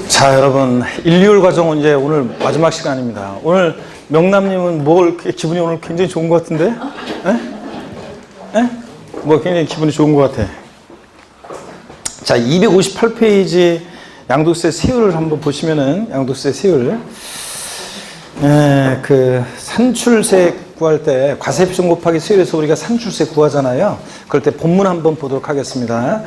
자, 여러분, 1, 2월 과정 이제 오늘 마지막 시간입니다. 오늘 명남님은 기분이 오늘 굉장히 좋은 것 같은데? 에? 뭐 굉장히 기분이 좋은 것 같아. 자, 258페이지 양도세 세율을 한번 보시면은, 양도세 세율. 그 산출세 구할 때 과세표준 곱하기 세율에서 우리가 산출세 구하잖아요. 그럴 때 본문 한번 보도록 하겠습니다.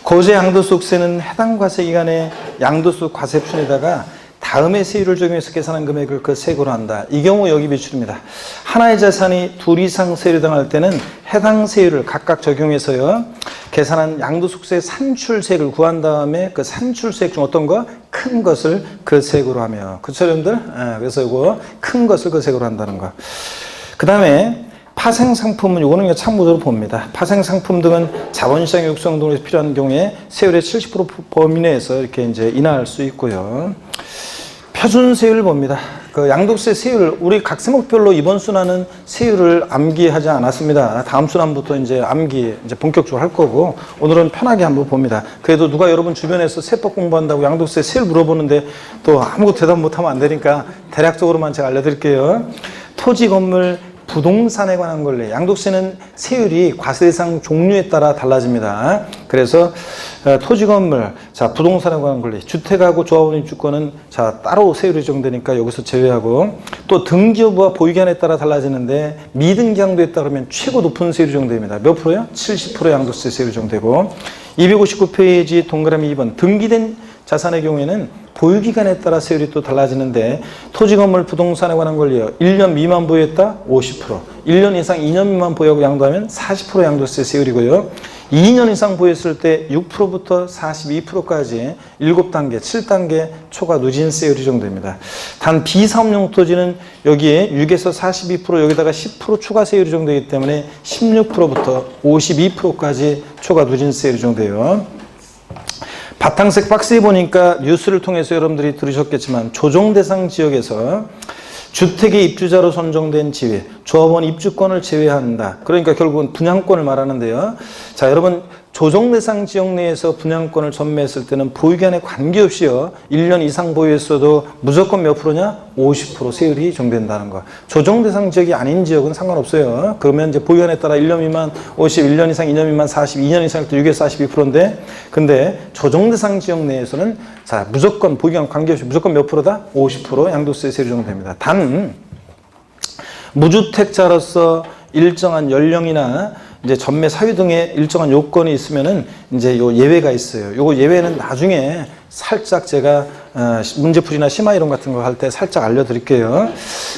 고제 양도소득세는 해당 과세기간에 양도소득 과세표준에다가 다음의 세율을 적용해서 계산한 금액을 그 세액으로 한다. 이 경우 여기 비출입니다. 하나의 자산이 둘 이상 세율에 해당할 때는 해당 세율을 각각 적용해서요. 계산한 양도소득세 산출세액을 구한 다음에 그 산출세액 중 어떤 거? 큰 것을 그 세액으로 하며. 그쵸, 여러분들? 그래서 이거 큰 것을 그 세액으로 한다는 거. 그 다음에 파생상품은 이거는 참고적으로 봅니다. 파생상품 등은 자본시장 육성 등에서 필요한 경우에 세율의 70% 범위 내에서 이렇게 이제 인하할 수 있고요. 표준세율을 봅니다. 그 양도세 세율, 우리 각 세목별로 이번 순환은 세율을 암기하지 않았습니다. 다음 순환부터 이제 암기 이제 본격적으로 할 거고, 오늘은 편하게 한번 봅니다. 그래도 누가 여러분 주변에서 세법 공부한다고 양도세 세율 물어보는데 또 아무것도 대답 못하면 안 되니까 대략적으로만 제가 알려드릴게요. 토지, 건물, 부동산에 관한 권리. 양도세는 세율이 과세 대상 종류에 따라 달라집니다. 그래서 토지, 건물, 자 부동산에 관한 권리, 주택하고 조합원 입주권은 자 따로 세율이 적용되니까 여기서 제외하고, 또 등기 여부와 보유기한에 따라 달라지는데 미등기 양도에 따르면 최고 높은 세율이 적용됩니다. 몇 프로요? 70% 양도세 세율이 적용되고, 259페이지 동그라미 2번 등기된 자산의 경우에는 보유기간에 따라 세율이 또 달라지는데, 토지, 건물, 부동산에 관한 권리요. 1년 미만 보유했다? 50%. 1년 이상 2년 미만 보유하고 양도하면 40% 양도세 세율이고요. 2년 이상 보유했을 때 6%부터 42%까지 7단계, 7단계 초과 누진 세율이 적용됩니다. 단 비사업용 토지는 여기에 6에서 42% 여기다가 10% 추가 세율이 적용되기 때문에 16%부터 52%까지 초과 누진 세율이 적용돼요. 바탕색 박스에 보니까 뉴스를 통해서 여러분들이 들으셨겠지만 조정 대상 지역에서 주택의 입주자로 선정된 지위, 조합원 입주권을 제외한다. 그러니까 결국은 분양권을 말하는데요. 자, 여러분 조정 대상 지역 내에서 분양권을 전매했을 때는 보유기한에 관계없이요. 1년 이상 보유했어도 무조건 몇 프로냐? 50% 세율이 적용된다는 거. 조정 대상 지역이 아닌 지역은 상관없어요. 그러면 이제 보유기한에 따라 1년 미만 50, 1년 이상 2년 미만 40, 2년 이상 할 때 6에서 42%인데, 근데 조정 대상 지역 내에서는 자, 무조건 보유기한 관계없이 무조건 몇 프로다? 50% 양도세 세율이 적용됩니다. 단 무주택자로서 일정한 연령이나 이제 전매 사유 등의 일정한 요건이 있으면은 이제 요 예외가 있어요. 요거 예외는 나중에 살짝 제가 문제풀이나 심화 이론 같은 거 할 때 살짝 알려드릴게요.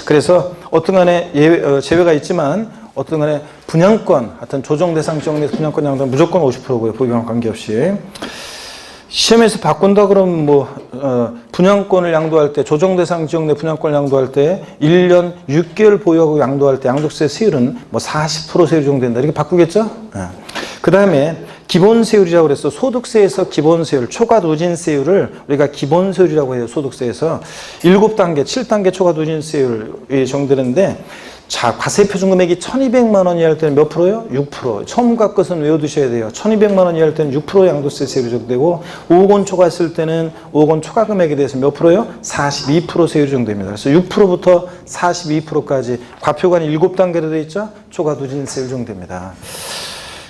그래서 어떤 간에 제외가 있지만 어떤 간에 분양권, 하여튼 조정 대상 지역 내에서 분양권 양도는 무조건 50%고요. 보유기한 관계없이. 시험에서 바꾼다 그러면 분양권을 양도할 때, 조정 대상 지역 내 분양권을 양도할 때 1년 6개월 보유하고 양도할 때 양도세 세율은 40% 세율이 적용된다. 이렇게 바꾸겠죠? 그 다음에 기본세율이라고 그래서 소득세에서 기본세율, 초과 누진세율을 우리가 기본세율이라고 해요. 소득세에서 7단계, 7단계 초과 누진세율이 적용되는데, 자, 과세표준 금액이 1200만 원 이하일 때는 몇 프로요? 6%. 처음과 끝은 외워두셔야 돼요. 1200만 원 이하일 때는 6% 양도세 세율이 적용되고, 5억 원 초과했을 때는 5억 원 초과 금액에 대해서 몇 프로요? 42% 세율이 적용됩니다. 그래서 6%부터 42%까지 과표관이 7단계로 되어 있죠? 초과 누진세율이 적용됩니다.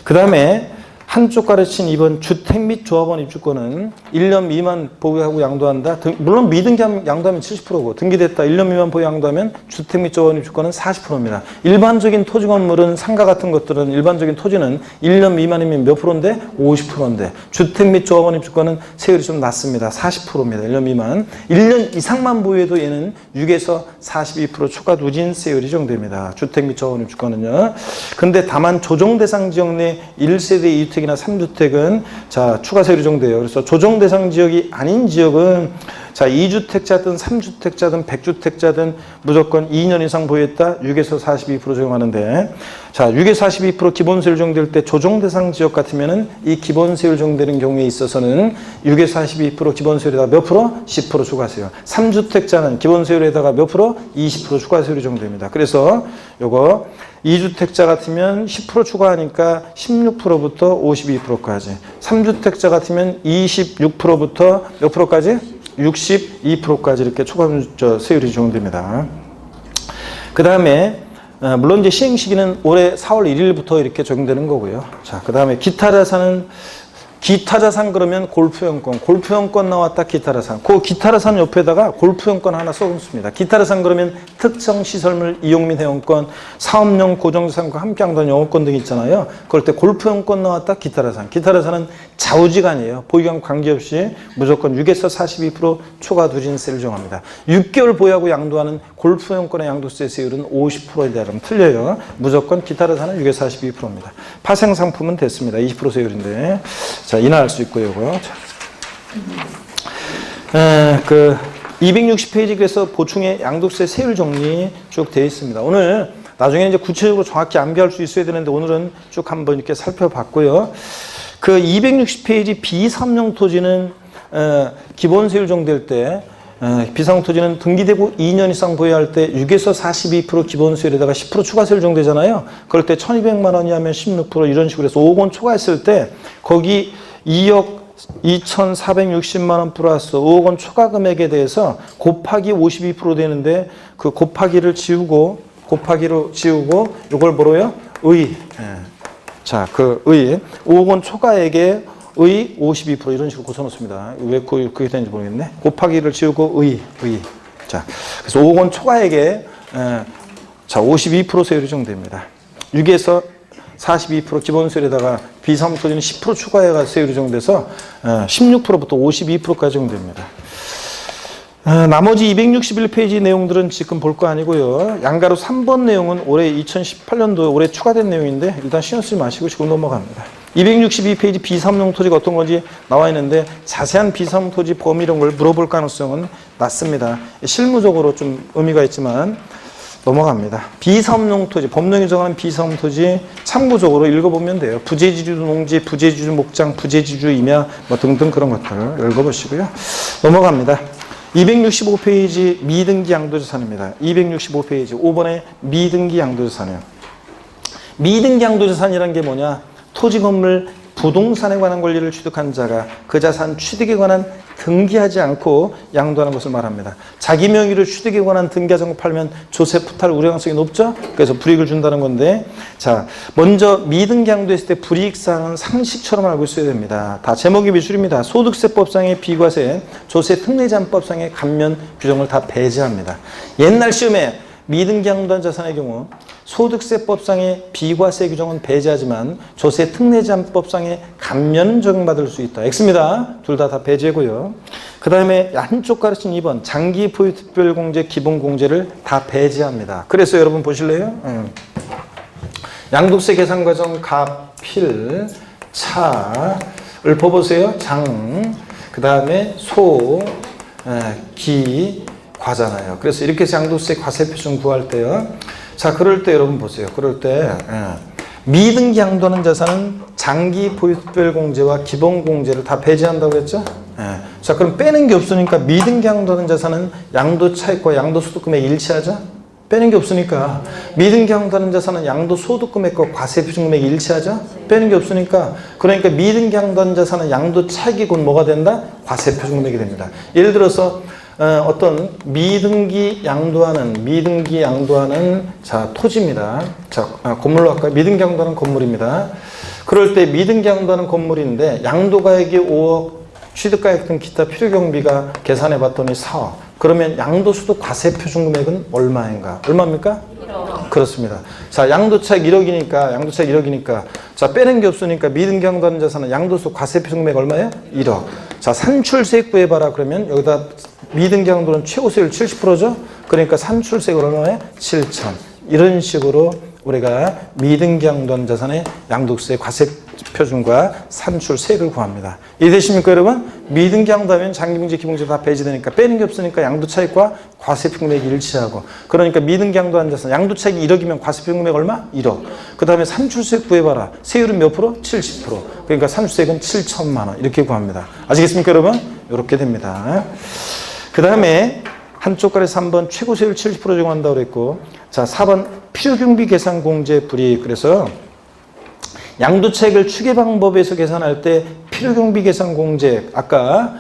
그 다음에 한쪽 가르친 2번 주택 및 조합원 입주권은 1년 미만 보유하고 양도한다. 물론 미등기 양도하면 70%고 등기됐다 1년 미만 보유 양도하면 주택 및 조합원 입주권은 40%입니다. 일반적인 토지 건물은 상가 같은 것들은 일반적인 토지는 1년 미만이면 몇 프로인데? 50%인데 주택 및 조합원 입주권은 세율이 좀 낮습니다. 40%입니다. 1년 미만. 1년 이상만 보유해도 얘는 6에서 42% 추가 누진 세율이 적용됩니다. 주택 및 조합원 입주권은요. 근데 다만 조정 대상 지역 내 1세대 2주택 이나 3주택은 자 추가 세율이 적용돼요. 그래서 조정 대상 지역이 아닌 지역은 자 2주택자든 3주택자든 100주택자든 무조건 2년 이상 보유했다 6에서 42% 적용하는데, 자 6에서 42% 기본세율 적용될 때 조정 대상 지역 같으면은 이 기본세율 적용되는 경우에 있어서는 6에서 42% 기본세율에다가 몇 프로? 10% 추가세요. 3주택자는 기본세율에다가 몇 프로? 20% 추가세율이 적용됩니다. 그래서 요거 2주택자 같으면 10% 추가하니까 16%부터 52%까지, 3주택자 같으면 26%부터 몇 프로까지? 62%까지 이렇게 초과 세율이 적용됩니다. 그 다음에 물론 이제 시행 시기는 올해 4월 1일부터 이렇게 적용되는 거고요. 자, 그 다음에 기타 자산 그러면 골프용권 나왔다. 기타 자산. 그 기타 자산 옆에다가 골프용권 하나 써놓습니다. 기타 자산 그러면 특정 시설물 이용 및 회원권, 사업용 고정자산과 함께 한다는 영업권 등이 있잖아요. 그럴 때 골프용권 나왔다. 기타 자산. 기타 자산은 좌우지간이에요. 보유경 관계없이 무조건 6에서 42% 초과 누진세를 정합니다. 6개월 보유하고 양도하는 골프용권의 양도세 세율은 50%에 대하면 틀려요. 무조건 기타 자산은 6에서 42%입니다. 파생상품은 됐습니다. 20% 세율인데. 자, 인하할 수 있고요, 이거. 그 260페이지 그래서 보충의 양도세 세율 정리 쭉 되어 있습니다. 오늘 나중에 이제 구체적으로 정확히 암기할 수 있어야 되는데 오늘은 쭉 한번 이렇게 살펴봤고요. 그 260페이지 비삼용 토지는 기본 세율 정될 때 비상용 토지는 등기되고 2년 이상 보유할 때 6에서 42% 기본 세율에다가 10% 추가 세율 정되잖아요. 그럴 때 1,200만 원이 하면 16% 이런 식으로 해서 5억 원 초과했을 때 거기 2억 2,460만 원 플러스 5억 원 초과 금액에 대해서 곱하기 52% 되는데 그 곱하기로 지우고 이걸 뭐로요? 자, 그 5억 원 초과액에 52% 이런 식으로 고쳐놓습니다. 왜 그게 되는지 모르겠네. 곱하기를 지우고 자, 그래서 5억 원 초과액에 자 52% 세율이 적용됩니다. 6에서 42% 기본세율에다가 비삼용 토지는 10% 추가해가 세율이 적용돼서 16%부터 52%까지 적용됩니다. 나머지 261페이지 내용들은 지금 볼 거 아니고요. 양가로 3번 내용은 올해 2018년도에 올해 추가된 내용인데 일단 신경 쓰지 마시고 지금 넘어갑니다. 262페이지 비삼용 토지가 어떤 건지 나와 있는데 자세한 비삼용 토지 범위 이런 걸 물어볼 가능성은 낮습니다. 실무적으로 좀 의미가 있지만 넘어갑니다. 비삼용 토지, 법령이 정하는 비삼용 토지 참고적으로 읽어보면 돼요. 부재지주 농지, 부재지주 목장, 부재지주 임야 뭐 등등 그런 것들을 읽어보시고요. 넘어갑니다. 265페이지 미등기 양도자산입니다. 265페이지 5번에 미등기 양도자산이에요. 미등기 양도자산이란 게 뭐냐? 토지 건물 부동산에 관한 권리를 취득한 자가 그 자산 취득에 관한 등기하지 않고 양도하는 것을 말합니다. 자기 명의로 취득에 관한 등기하자고 팔면 조세 부탈 우려 가능성이 높죠? 그래서 불이익을 준다는 건데, 자, 먼저 미등기 양도했을 때 불이익사항은 상식처럼 알고 있어야 됩니다. 다 제목이 미술입니다. 소득세법상의 비과세, 조세 특례제한법상의 감면 규정을 다 배제합니다. 옛날 시험에 미등기 양도한 자산의 경우 소득세법상의 비과세 규정은 배제하지만 조세 특례제한법상의 감면은 적용받을 수 있다. X입니다. 둘 다 배제고요. 그 다음에 한쪽 가르친 2번 장기 보유 특별공제 기본공제를 다 배제합니다. 그래서 여러분 보실래요? 양도세 계산 과정 가, 필, 차를 뽑으세요. 장, 그 다음에 소, 기, 과잖아요. 그래서 이렇게 해서 양도세 과세 표준 구할 때요. 자, 그럴 때 여러분 보세요. 그럴 때 미등기 양도하는 자산은 장기 보유특별공제와 기본공제를 다 배제한다고 했죠? 자, 그럼 빼는 게 없으니까 미등기 양도하는 자산은 양도차익과 양도소득금액 일치하죠? 빼는 게 없으니까. 미등기 양도하는 자산은 양도소득금액과 과세표준금액 일치하죠? 빼는 게 없으니까. 그러니까 미등기 양도하는 자산은 양도차익이 곧 뭐가 된다? 과세표준금액이 됩니다. 예를 들어서 어떤 미등기 양도하는 자 토지입니다. 자, 건물로 할까요? 미등기 양도하는 건물입니다. 그럴 때 미등기 양도하는 건물인데 양도가액이 5억, 취득가액 등 기타 필요경비가 계산해 봤더니 4억. 그러면 양도소득 과세표준금액은 얼마인가? 얼마입니까? 1억. 그렇습니다. 자, 양도차익 1억이니까 자, 빼는 게 없으니까 미등기 양도하는 자산은 양도소득 과세표준금액 얼마예요? 1억. 자, 산출세액 구해봐라. 그러면 여기다 미등기 양도는 최고세율 70%죠? 그러니까 산출세액 얼마에? 7천. 이런 식으로 우리가 미등기 양도한 자산의 양도세 과세표준과 산출세액을 구합니다. 이해되십니까, 여러분? 미등기 양도하면 장기공제, 기본공제 다 배제되니까 빼는 게 없으니까 양도차익과 과세표준금액이 일치하고, 그러니까 미등기 양도한 자산 양도차익이 1억이면 과세표준금액 얼마? 1억. 그 다음에 산출세액 구해봐라. 세율은 몇 프로? 70%. 그러니까 산출세액은 7천만 원 이렇게 구합니다. 아시겠습니까, 여러분? 이렇게 됩니다. 그 다음에 한쪽 가에서 3번 최고세율 70% 적용한다고 그랬고, 자, 4번 필요경비 계산 공제 불이익. 그래서 양도차익을 추계 방법에서 계산할 때 필요경비 계산 공제, 아까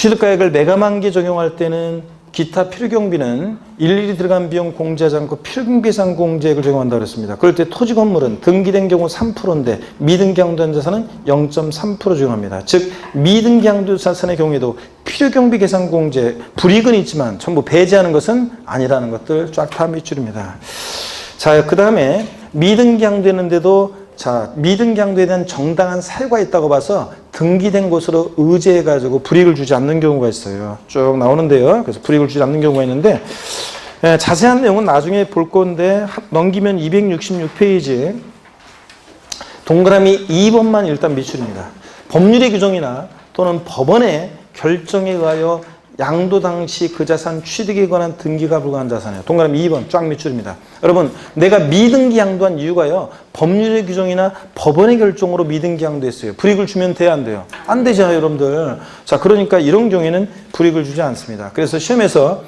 취득가액을 매가만기 적용할 때는 기타 필요경비는 일일이 들어간 비용 공제하지 않고 필요경비상 공제액을 적용한다고 그랬습니다. 그럴 때 토지 건물은 등기된 경우 3%인데 미등기 양도한 자산은 0.3% 적용합니다. 즉 미등기 양도 자산의 경우에도 필요경비 계산 공제 불이익은 있지만 전부 배제하는 것은 아니라는 것들 쫙 다 밑줄입니다. 자, 그 다음에 미등기 양도했는데도 미등기 양도에 대한 정당한 사유가 있다고 봐서 등기된 곳으로 의제해가지고 불이익을 주지 않는 경우가 있어요. 쭉 나오는데요. 그래서 불이익을 주지 않는 경우가 있는데 자세한 내용은 나중에 볼 건데 넘기면 266페이지 동그라미 2번만 일단 미출입니다. 법률의 규정이나 또는 법원의 결정에 의하여 양도 당시 그 자산 취득에 관한 등기가 불가한 자산이에요. 동그라미 2번 쫙 밑줄입니다. 여러분 내가 미등기 양도한 이유가요. 법률의 규정이나 법원의 결정으로 미등기 양도했어요. 불이익을 주면 돼야 안 돼요? 안 되잖아요 여러분들. 자, 그러니까 이런 경우에는 불이익을 주지 않습니다. 그래서 시험에서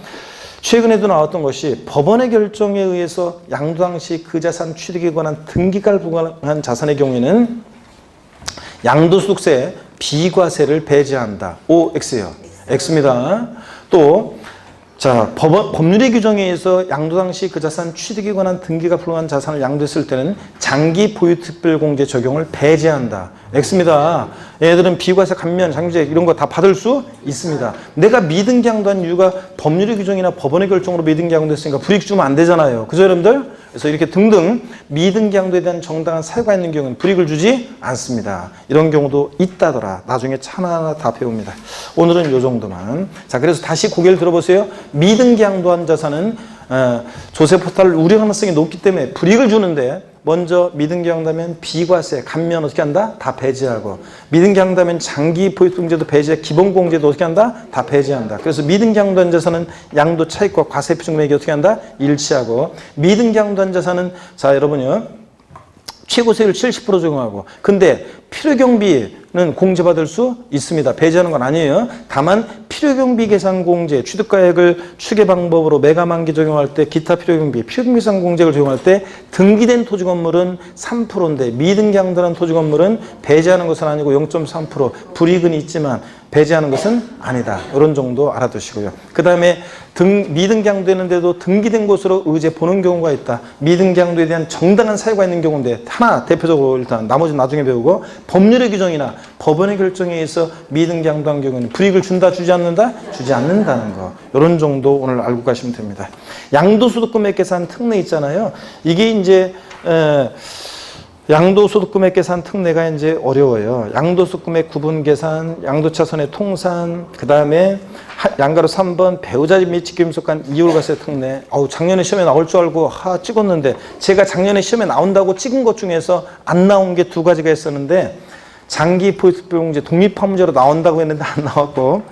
최근에도 나왔던 것이 법원의 결정에 의해서 양도 당시 그 자산 취득에 관한 등기가 불가한 자산의 경우에는 양도소득세 비과세를 배제한다. OX예요. X입니다. 또, 법률의 규정에 의해서 양도 당시 그 자산 취득에 관한 등기가 불가한 자산을 양도했을 때는 장기 보유 특별공제 적용을 배제한다. X입니다. 얘들은 비과세 감면, 장기세 이런 거 다 받을 수 있습니다. 내가 미등기 양도한 이유가 법률의 규정이나 법원의 결정으로 미등기 양도했으니까 불이익 주면 안 되잖아요. 그죠, 여러분들? 그래서 이렇게 등등 미등기 양도에 대한 정당한 사유가 있는 경우는 불이익을 주지 않습니다. 이런 경우도 있다더라. 나중에 하나하나 다 배웁니다. 오늘은 이 정도만. 자, 그래서 다시 고개를 들어보세요. 미등기 양도한 자산은 조세 포탈을 우려 가능성이 높기 때문에 불이익을 주는데 먼저 미등기 양도하면 비과세, 감면 어떻게 한다? 다 배제하고 미등기 양도하면 장기 보유공제도 배제, 기본공제도 어떻게 한다? 다 배제한다. 그래서 미등기 양도한 자산은 양도 차익과 과세 비중액이 어떻게 한다? 일치하고 미등기 양도한 자산은 자 여러분요 최고세율 70% 적용하고 근데 필요경비는 공제받을 수 있습니다. 배제하는 건 아니에요. 다만 필요경비 계산 공제, 취득가액을 추계 방법으로 매가만기 적용할 때 기타 필요경비 계산 공제를 적용할 때 등기된 토지 건물은 3%인데 미등기 양도한 토지 건물은 배제하는 것은 아니고 0.3% 불이익은 있지만 배제하는 것은 아니다. 이런 정도 알아두시고요. 그 다음에 미등기 양도했는데도 등기된 곳으로 의제 보는 경우가 있다. 미등기 양도에 대한 정당한 사유가 있는 경우인데 하나 대표적으로 일단 나머지는 나중에 배우고 법률의 규정이나 법원의 결정에 의해서 미등기 양도한 경우는 불이익을 준다 주지 않는다? 주지 않는다는 거. 이런 정도 오늘 알고 가시면 됩니다. 양도소득금액 계산 특례 있잖아요. 이게 이제 양도소득금액 계산 특례가 이제 어려워요. 양도소득금액 구분 계산, 양도차손의 통산, 그 다음에 양가로 3번 배우자 및 직계임속간 이율과세 특례. 작년에 시험에 나올 줄 알고 찍었는데 제가 작년에 시험에 나온다고 찍은 것 중에서 안 나온 게 두 가지가 있었는데 장기 보유특별공제 독립화문제로 나온다고 했는데 안 나왔고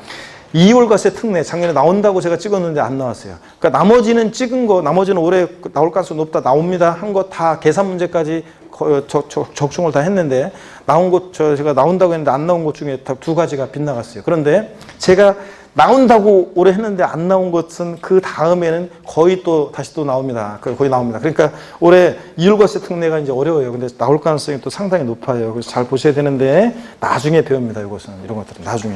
이율과세 특례 작년에 나온다고 제가 찍었는데 안 나왔어요. 그러니까 나머지는 찍은 거, 나머지는 올해 나올 가능성이 높다, 나옵니다 한 거 다 계산 문제까지 적중을 다 했는데 나온 것 제가 나온다고 했는데 안 나온 것 중에 다 두 가지가 빗나갔어요. 그런데 제가 나온다고 올해 했는데 안 나온 것은 그 다음에는 거의 또 다시 또 나옵니다. 거의 나옵니다. 그러니까 올해 이율과세 특례가 이제 어려워요. 근데 나올 가능성이 또 상당히 높아요. 그래서 잘 보셔야 되는데 나중에 배웁니다. 이것은 이런 것들은 나중에.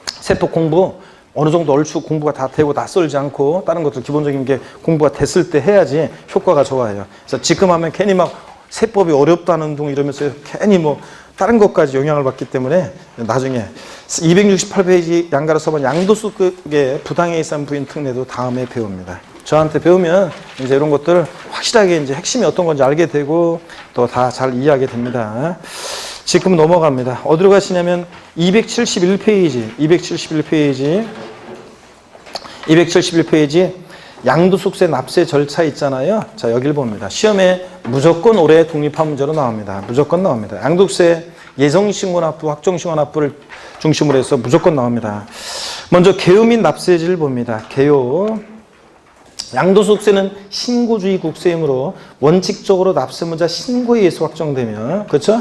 세법 공부 어느 정도 얼추 공부가 다 되고 낯설지 않고 다른 것들 기본적인 게 공부가 됐을 때 해야지 효과가 좋아요. 그래서 지금 하면 괜히 막 세법이 어렵다는 둥 이러면서 괜히 뭐 다른 것까지 영향을 받기 때문에 나중에 268페이지 양가로 써본 양도소득의 부당해이산 부인 특례도 다음에 배웁니다. 저한테 배우면 이제 이런 것들 확실하게 이제 핵심이 어떤 건지 알게 되고 또 다 잘 이해하게 됩니다. 지금 넘어갑니다. 어디로 가시냐면 271페이지 양도소득세 납세 절차 있잖아요. 자, 여기를 봅니다. 시험에 무조건 올해 독립화 문제로 나옵니다. 무조건 나옵니다. 양도세 예정신고 납부, 확정신고 납부를 중심으로 해서 무조건 나옵니다. 먼저 개요 및 납세지를 봅니다. 개요. 양도소득세는 신고주의 국세이므로 원칙적으로 납세의무자 신고에 의해서 확정되며, 그렇죠?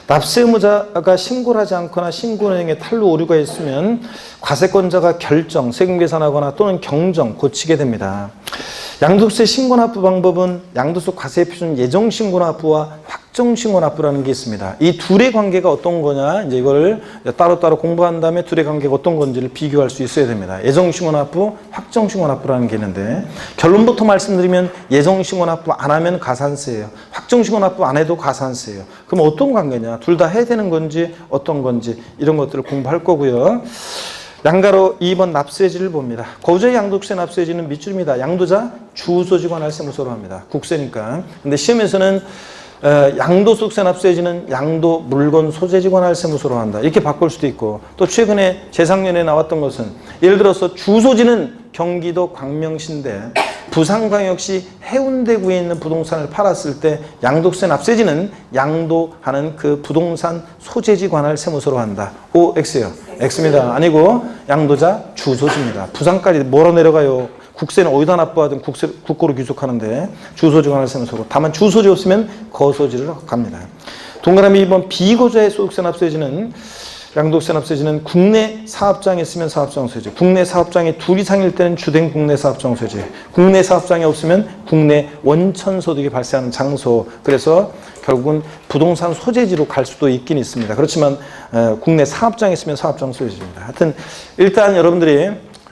납세의무자가 신고를 하지 않거나 신고은행에 탈루 오류가 있으면 과세권자가 결정, 세금 계산하거나 또는 경정, 고치게 됩니다. 양도소득세 신고납부 방법은 양도소득 과세 표준 예정신고납부와 확정신고납부라는 게 있습니다. 이 둘의 관계가 어떤 거냐, 이제 이거를 따로따로 공부한 다음에 둘의 관계가 어떤 건지를 비교할 수 있어야 됩니다. 예정신고납부, 확정신고납부라는 게 있는데, 결론부터 말씀드리면 예정신고납부 안 하면 가산세예요. 확정신고납부 안 해도 가산세예요. 그럼 어떤 관계냐, 둘 다 해야 되는 건지 어떤 건지 이런 것들을 공부할 거고요. 양가로 2번 납세지를 봅니다. 거주의 양도세 납세지는 밑줄입니다. 양도자, 주소지 관할 세무서로 합니다. 국세니까. 근데 시험에서는 양도소득세 납세지는 양도 물건 소재지 관할 세무서로 한다. 이렇게 바꿀 수도 있고, 또 최근에 재작년에 나왔던 것은 예를 들어서 주소지는 경기도 광명시인데 부산광역시 해운대구에 있는 부동산을 팔았을 때 양도세 납세지는 양도하는 그 부동산 소재지 관할 세무서로 한다. O, X요. X입니다. 아니고 양도자 주소지입니다. 부산까지 몰아 내려가요. 국세는 어디다 납부하든 국고로 귀속하는데 주소지 관할 세무서로. 다만 주소지 없으면 거소지를 갑니다. 동그라미 2번 비거주의 소득세 납세지는 양도세 납세지는 국내 사업장에 있으면 사업장 소재, 국내 사업장에 둘 이상일 때는 주된 국내 사업장 소재, 국내 사업장이 없으면 국내 원천 소득이 발생하는 장소. 그래서 결국은 부동산 소재지로 갈 수도 있긴 있습니다. 그렇지만 국내 사업장에 있으면 사업장 소재지입니다. 하여튼 일단 여러분들이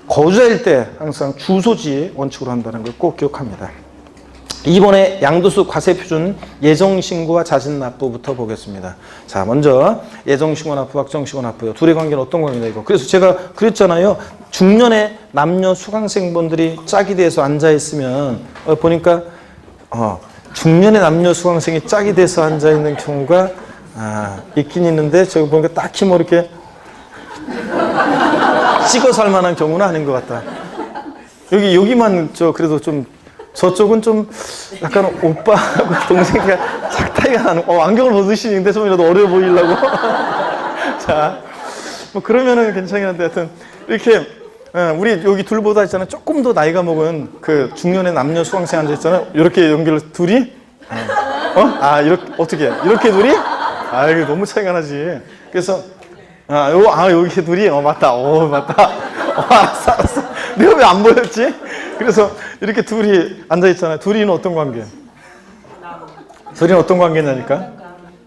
거주자일 때 항상 주소지 원칙으로 한다는 걸 꼭 기억합니다. 이번에 양도소 과세표준 예정신고와 자진납부부터 보겠습니다. 자, 먼저 예정신고납부, 확정신고납부요. 둘의 관계는 어떤 관계냐 이거. 그래서 제가 그랬잖아요. 중년의 남녀 수강생분들이 짝이 돼서 앉아있으면 보니까 중년의 남녀 수강생이 짝이 돼서 앉아있는 경우가 있긴 있는데 저기 보니까 딱히 뭐 이렇게 찍어서 할 만한 경우는 아닌 것 같다. 여기만 그래도 좀 저쪽은 좀 약간 오빠하고 동생이가 착타이가 나는, 안경을 벗으시는데 좀이라도 어려 보이려고. 자, 뭐 그러면은 괜찮긴 한데 하여튼 이렇게 우리 여기 둘보다 있잖아요. 조금 더 나이가 먹은 그 중년의 남녀 수강생 앉아 있잖아요. 이렇게 연결 둘이 이렇게 어떻게 이렇게 둘이? 이거 너무 차이가 나지. 그래서 여기 둘이 맞다. 맞다. 알았어. 내가 왜 안 보였지? 그래서 이렇게 둘이 앉아있잖아요. 둘이는 어떤 관계? 둘이는 어떤 관계냐니까?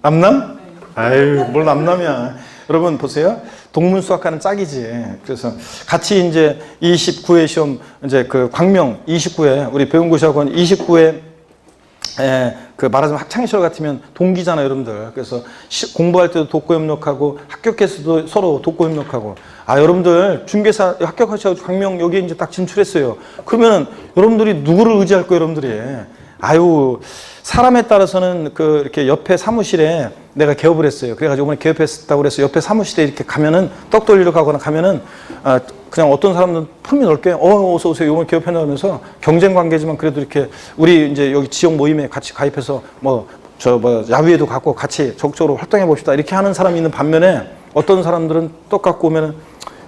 남남? 아유, 뭘 남남이야. 여러분 보세요. 동문수학하는 짝이지. 그래서 같이 이제 29회 시험, 이제 그 광명 29회, 우리 배운고시학원 29회 그 말하자면 학창시절 같으면 동기잖아요, 여러분들. 그래서 공부할 때도 독고협력하고 합격해서도 서로 독고협력하고. 여러분들 중개사 합격하셔가지고 광명 여기에 이제 딱 진출했어요. 그러면은 여러분들이 누구를 의지할 거예요, 여러분들이? 사람에 따라서는 이렇게 옆에 사무실에 내가 개업을 했어요. 그래가지고 이번에 개업했다고 그래서 옆에 사무실에 이렇게 가면은 떡 돌리러 가거나 가면은 그냥 어떤 사람들은 품이 넓게 어서 오세요. 이번에 개업했나 하면서 경쟁 관계지만 그래도 이렇게 우리 이제 여기 지역 모임에 같이 가입해서 야유회도 갖고 같이 적극적으로 활동해 봅시다. 이렇게 하는 사람이 있는 반면에 어떤 사람들은 떡 갖고 오면은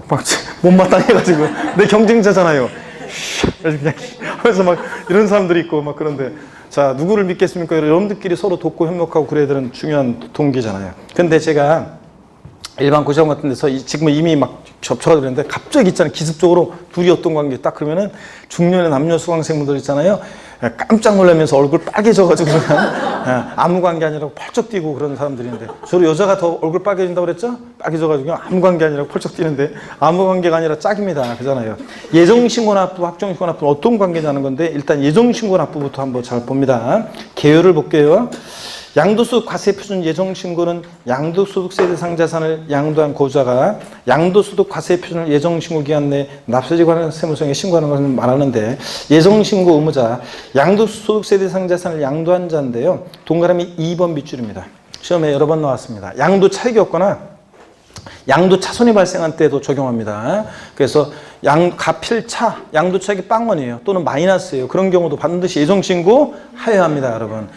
막 못마땅해가지고 내 경쟁자잖아요. 그냥 하면서 막 이런 사람들이 있고 막 그런데 자, 누구를 믿겠습니까? 여러분들끼리 서로 돕고 협력하고 그래야 되는 중요한 동기잖아요. 근데 제가 일반 고시원 같은 데서 지금 이미 막 접촉하고 그랬는데 갑자기 있잖아요. 기습적으로 둘이 어떤 관계 딱 그러면은 중년의 남녀 수강생분들 있잖아요. 깜짝 놀라면서 얼굴 빨개져가지고 그냥 아무 관계 아니라고 펄쩍 뛰고 그런 사람들이 있는데 저로 여자가 더 얼굴 빨개진다고 그랬죠? 빨개져가지고 아무 관계 아니라고 펄쩍 뛰는데 아무 관계가 아니라 짝입니다. 그잖아요. 예정신고납부, 확정신고납부는 어떤 관계냐는 건데 일단 예정신고납부부터 한번 잘 봅니다. 개요를 볼게요. 양도소득 과세표준 예정신고는 양도소득세 대상 자산을 양도한 거주자가 양도소득 과세표준을 예정신고 기간 내 납세지 관한 세무서에 신고하는 것을 말하는데 예정신고 의무자, 양도소득세 대상 자산을 양도한 자인데요. 동그라미 2번 밑줄입니다. 시험에 여러 번 나왔습니다. 양도 차익이 없거나 양도 차손이 발생한 때도 적용합니다. 그래서 가필차, 양도 차익이 빵원이에요. 또는 마이너스예요. 그런 경우도 반드시 예정신고 하여야 합니다, 여러분.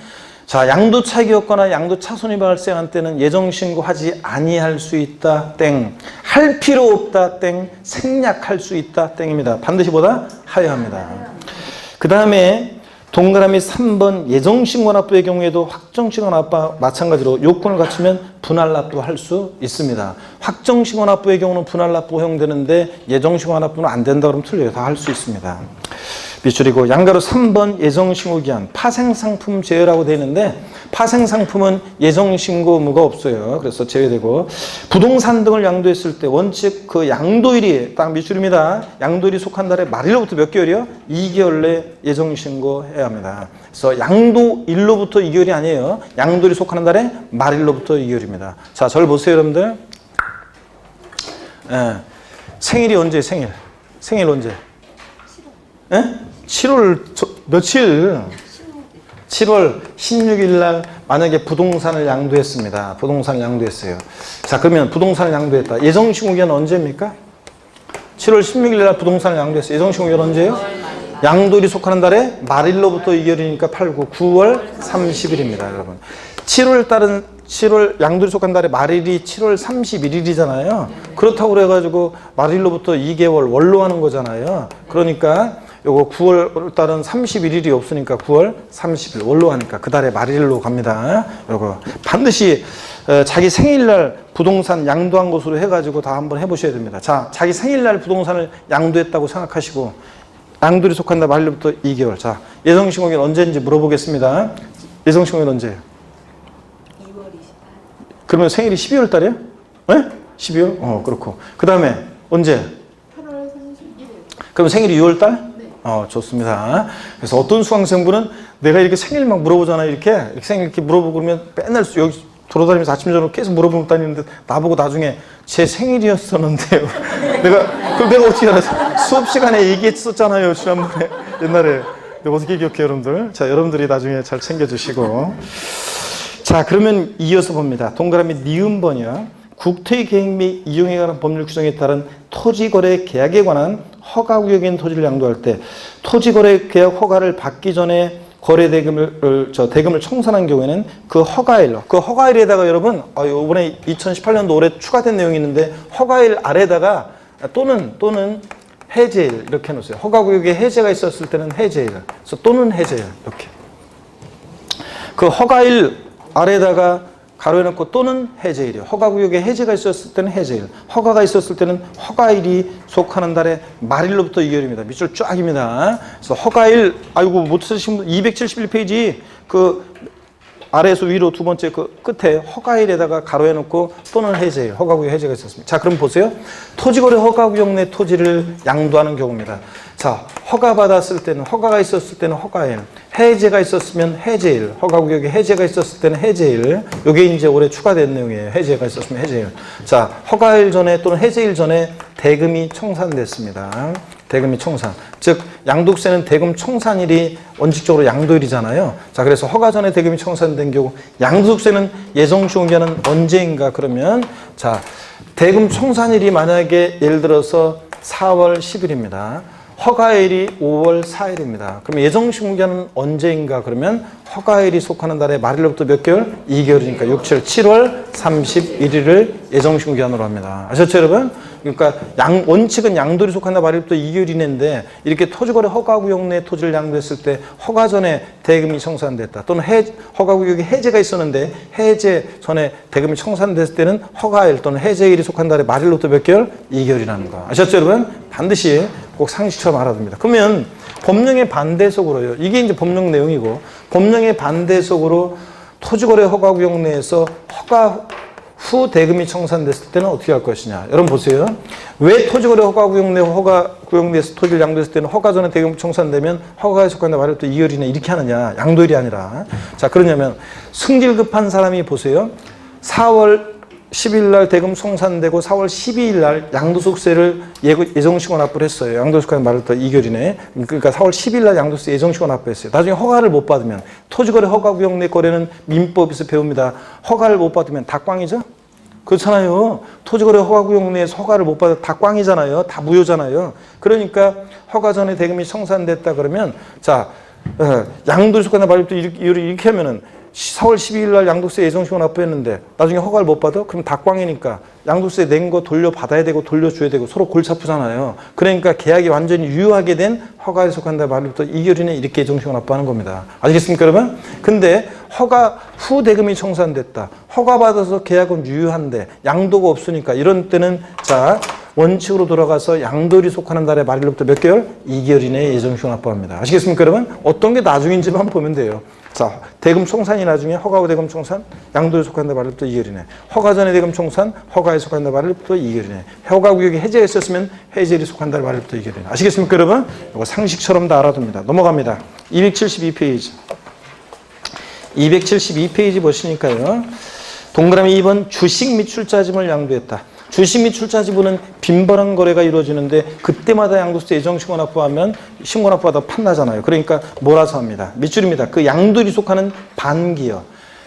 자, 양도 차익이 없거나 양도 차손이 발생한 때는 예정신고하지 아니할 수 있다, 땡. 할 필요 없다, 땡. 생략할 수 있다, 땡입니다. 반드시 보다 하여야 합니다. 그 다음에 동그라미 3번 예정신고납부의 경우에도 확정신고납부와 마찬가지로 요건을 갖추면 분할납부할 수 있습니다. 확정신고납부의 경우는 분할납부 허용되는데 예정신고납부는 안 된다 그러면 틀려요. 다 할 수 있습니다. 밑줄이고 양가로 3번 예정신고기한 파생상품 제외라고 되어 있는데 파생상품은 예정신고 의무가 없어요. 그래서 제외되고 부동산 등을 양도했을 때 원칙 그 양도일이 딱 밑줄입니다. 양도일이 속한 달에 말일로부터 몇 개월이요? 2개월 내 예정신고해야 합니다. 그래서 양도일로부터 2개월이 아니에요. 양도일이 속하는 달에 말일로부터 2개월입니다. 자, 저를 보세요 여러분들. 예. 생일이 언제 생일? 생일 언제? 예? 7월 며칠? 7월 16일 날 만약에 부동산을 양도했습니다. 부동산을 양도했어요. 자, 그러면 부동산을 양도했다. 예정신고기한 언제입니까? 7월 16일 날 부동산을 양도했어요. 예정신고기한 언제예요? 양도일이 속하는 달에 말일로부터 2개월이니까 8, 9, 9월 30일입니다. 여러분. 7월 양도일이 속한 달에 말일이 7월 31일이잖아요. 그렇다고 그래가지고 말일로부터 2개월 월로 하는 거잖아요. 그러니까 요거 9월 달은 31일이 없으니까 9월 30일 월로 하니까 그 달에 말일로 갑니다. 요거 반드시 자기 생일날 부동산 양도한 것으로 해가지고 다 한번 해보셔야 됩니다. 자, 자기 생일날 부동산을 양도했다고 생각하시고 양도일이 속한 달 말일로부터 2개월. 자, 예정신고기는 언제인지 물어보겠습니다. 예정신고기는 언제예요? 2월 28일. 그러면 생일이 12월 달이에요? 네? 12월? 그렇고. 그 다음에 언제? 8월 31일. 그럼 생일이 6월 달? 네. 좋습니다. 그래서 어떤 수강생분은 내가 이렇게 생일 막 물어보잖아요. 이렇게 생일 이렇게 물어보고 그러면 맨날 여기 돌아다니면서 아침 저녁 계속 물어보고 다니는데 나보고 나중에 제 생일이었었는데요. 그럼 내가 어떻게 알았어? 수업 시간에 얘기했었잖아요. 지난번에 옛날에. 내가 어떻게 기억해요, 여러분들? 자, 여러분들이 나중에 잘 챙겨주시고. 자, 그러면 이어서 봅니다. 동그라미 니은 번이요. 국토의 계획 및 이용에 관한 법률 규정에 따른 토지거래 계약에 관한 허가구역에 있는 토지를 양도할 때 토지거래 계약 허가를 받기 전에 거래 대금을 청산한 경우에는 그 허가일에다가 여러분 이번에 2018년도 올해 추가된 내용이 있는데 허가일 아래다가 또는 해제일 이렇게 해놓으세요. 허가구역에 해제가 있었을 때는 해제일, 그래서 또는 해제일 이렇게. 그 허가일 아래다가 가로해놓고 또는 해제일이요. 허가구역에 해제가 있었을 때는 해제일, 허가가 있었을 때는 허가일이 속하는 달에 말일로부터 2개월입니다. 밑줄 쫙입니다. 그래서 허가일, 아이고 못 쓰신 분 271페이지 그 아래에서 위로 두 번째 그 끝에 허가일에다가 가로해놓고 또는 해제일, 허가구역 해제가 있었습니다. 자, 그럼 보세요. 토지거래 허가구역 내 토지를 양도하는 경우입니다. 자, 허가받았을 때는 허가가 있었을 때는 허가일, 해제가 있었으면 해제일, 허가구역에 해제가 있었을 때는 해제일. 요게 이제 올해 추가된 내용이에요. 해제가 있었으면 해제일. 자, 허가일 전에 또는 해제일 전에 대금이 청산됐습니다. 대금이 청산. 즉 양도세는 대금 청산일이 원칙적으로 양도일이잖아요. 자, 그래서 허가 전에 대금이 청산된 경우 양도세는 예정신고기한은 언제인가 그러면 자, 대금 청산일이 만약에 예를 들어서 4월 10일입니다. 허가일이 5월 4일입니다. 그럼 예정신고기한은 언제인가 그러면 허가일이 속하는 달에 말일로부터 몇 개월? 2개월이니까 6, 7, 7월 31일을 예정신고기한으로 합니다. 아셨죠 여러분? 그러니까 원칙은 양도일이 속한 달 말일부터 2개월 이내인데 이렇게 토지거래 허가구역 내 토지를 양도했을 때 허가 전에 대금이 청산됐다. 또는 허가구역에 해제가 있었는데 해제 전에 대금이 청산됐을 때는 허가일 또는 해제일이 속한 달에 말일로부터 몇 개월? 2개월이라는 거. 아셨죠 여러분? 반드시 꼭 상식처럼 알아야 됩니다. 그러면 법령의 반대속으로요. 이게 이제 법령 내용이고 법령의 반대속으로 토지거래 허가구역 내에서 허가 후 대금이 청산됐을 때는 어떻게 할 것이냐. 여러분 보세요. 왜 토지거래 허가구역 내 허가구역 내에서 토지를 양도했을 때는 허가 전에 대금 청산되면 허가에 속한다 말을 또 2월 이내 이렇게 하느냐. 양도일이 아니라. 자, 그러냐면 승질 급한 사람이 보세요. 4월 10일 날 대금 청산되고 4월 12일 날 양도소득세를 예정신고 납부를 했어요. 양도소득세 말을 또 2개월 이내. 그러니까 4월 10일 날 양도세 예정신고 납부했어요. 나중에 허가를 못 받으면 토지거래 허가구역 내 거래는 민법에서 배웁니다. 허가를 못 받으면 다 꽝이죠? 그렇잖아요. 토지거래 허가구역 내에서 허가를 못 받아 다 꽝이잖아요. 다 무효잖아요. 그러니까 허가 전에 대금이 청산됐다 그러면 자, 양도소득세 말부터 이렇게 하면은 4월 12일 날 양도세 예정신고 납부했는데 나중에 허가를 못 받아? 그럼 다 꽝이니까 양도세 낸 거 돌려받아야 되고 돌려줘야 되고 서로 골치 아프잖아요. 그러니까 계약이 완전히 유효하게 된 허가에 속한다 말부터 2개월 이내 이렇게 예정신고 납부하는 겁니다. 아시겠습니까 여러분? 근데 허가 후 대금이 청산됐다. 허가받아서 계약은 유효한데 양도가 없으니까 이런 때는 자 원칙으로 돌아가서 양도일이 속하는 달의 말일로부터 몇 개월? 2개월 이내에 예정시효 납부합니다. 아시겠습니까 여러분? 어떤 게 나중인지만 보면 돼요. 자, 대금 총산이 나중에 허가 후 대금 총산, 양도에 속하는 달 말일부터 2개월 이내. 허가 전에 대금 총산, 허가에 속하는 달 말일부터 2개월 이내. 허가 구역이 해제가 있었으면 해제일이 속한 달 말일부터 2개월 이내. 아시겠습니까 여러분? 이거 상식처럼 다 알아둡니다. 넘어갑니다. 272페이지. 272페이지 보시니까요. 동그라미 2번 주식 및 출자지분을 양도했다. 주식 및 출자지분은 빈번한 거래가 이루어지는데 그때마다 양도세 예정신고 납부하면 신고 납부하다 판나잖아요. 그러니까 몰아서 합니다. 밑줄입니다. 그 양도일이 속하는 반기요.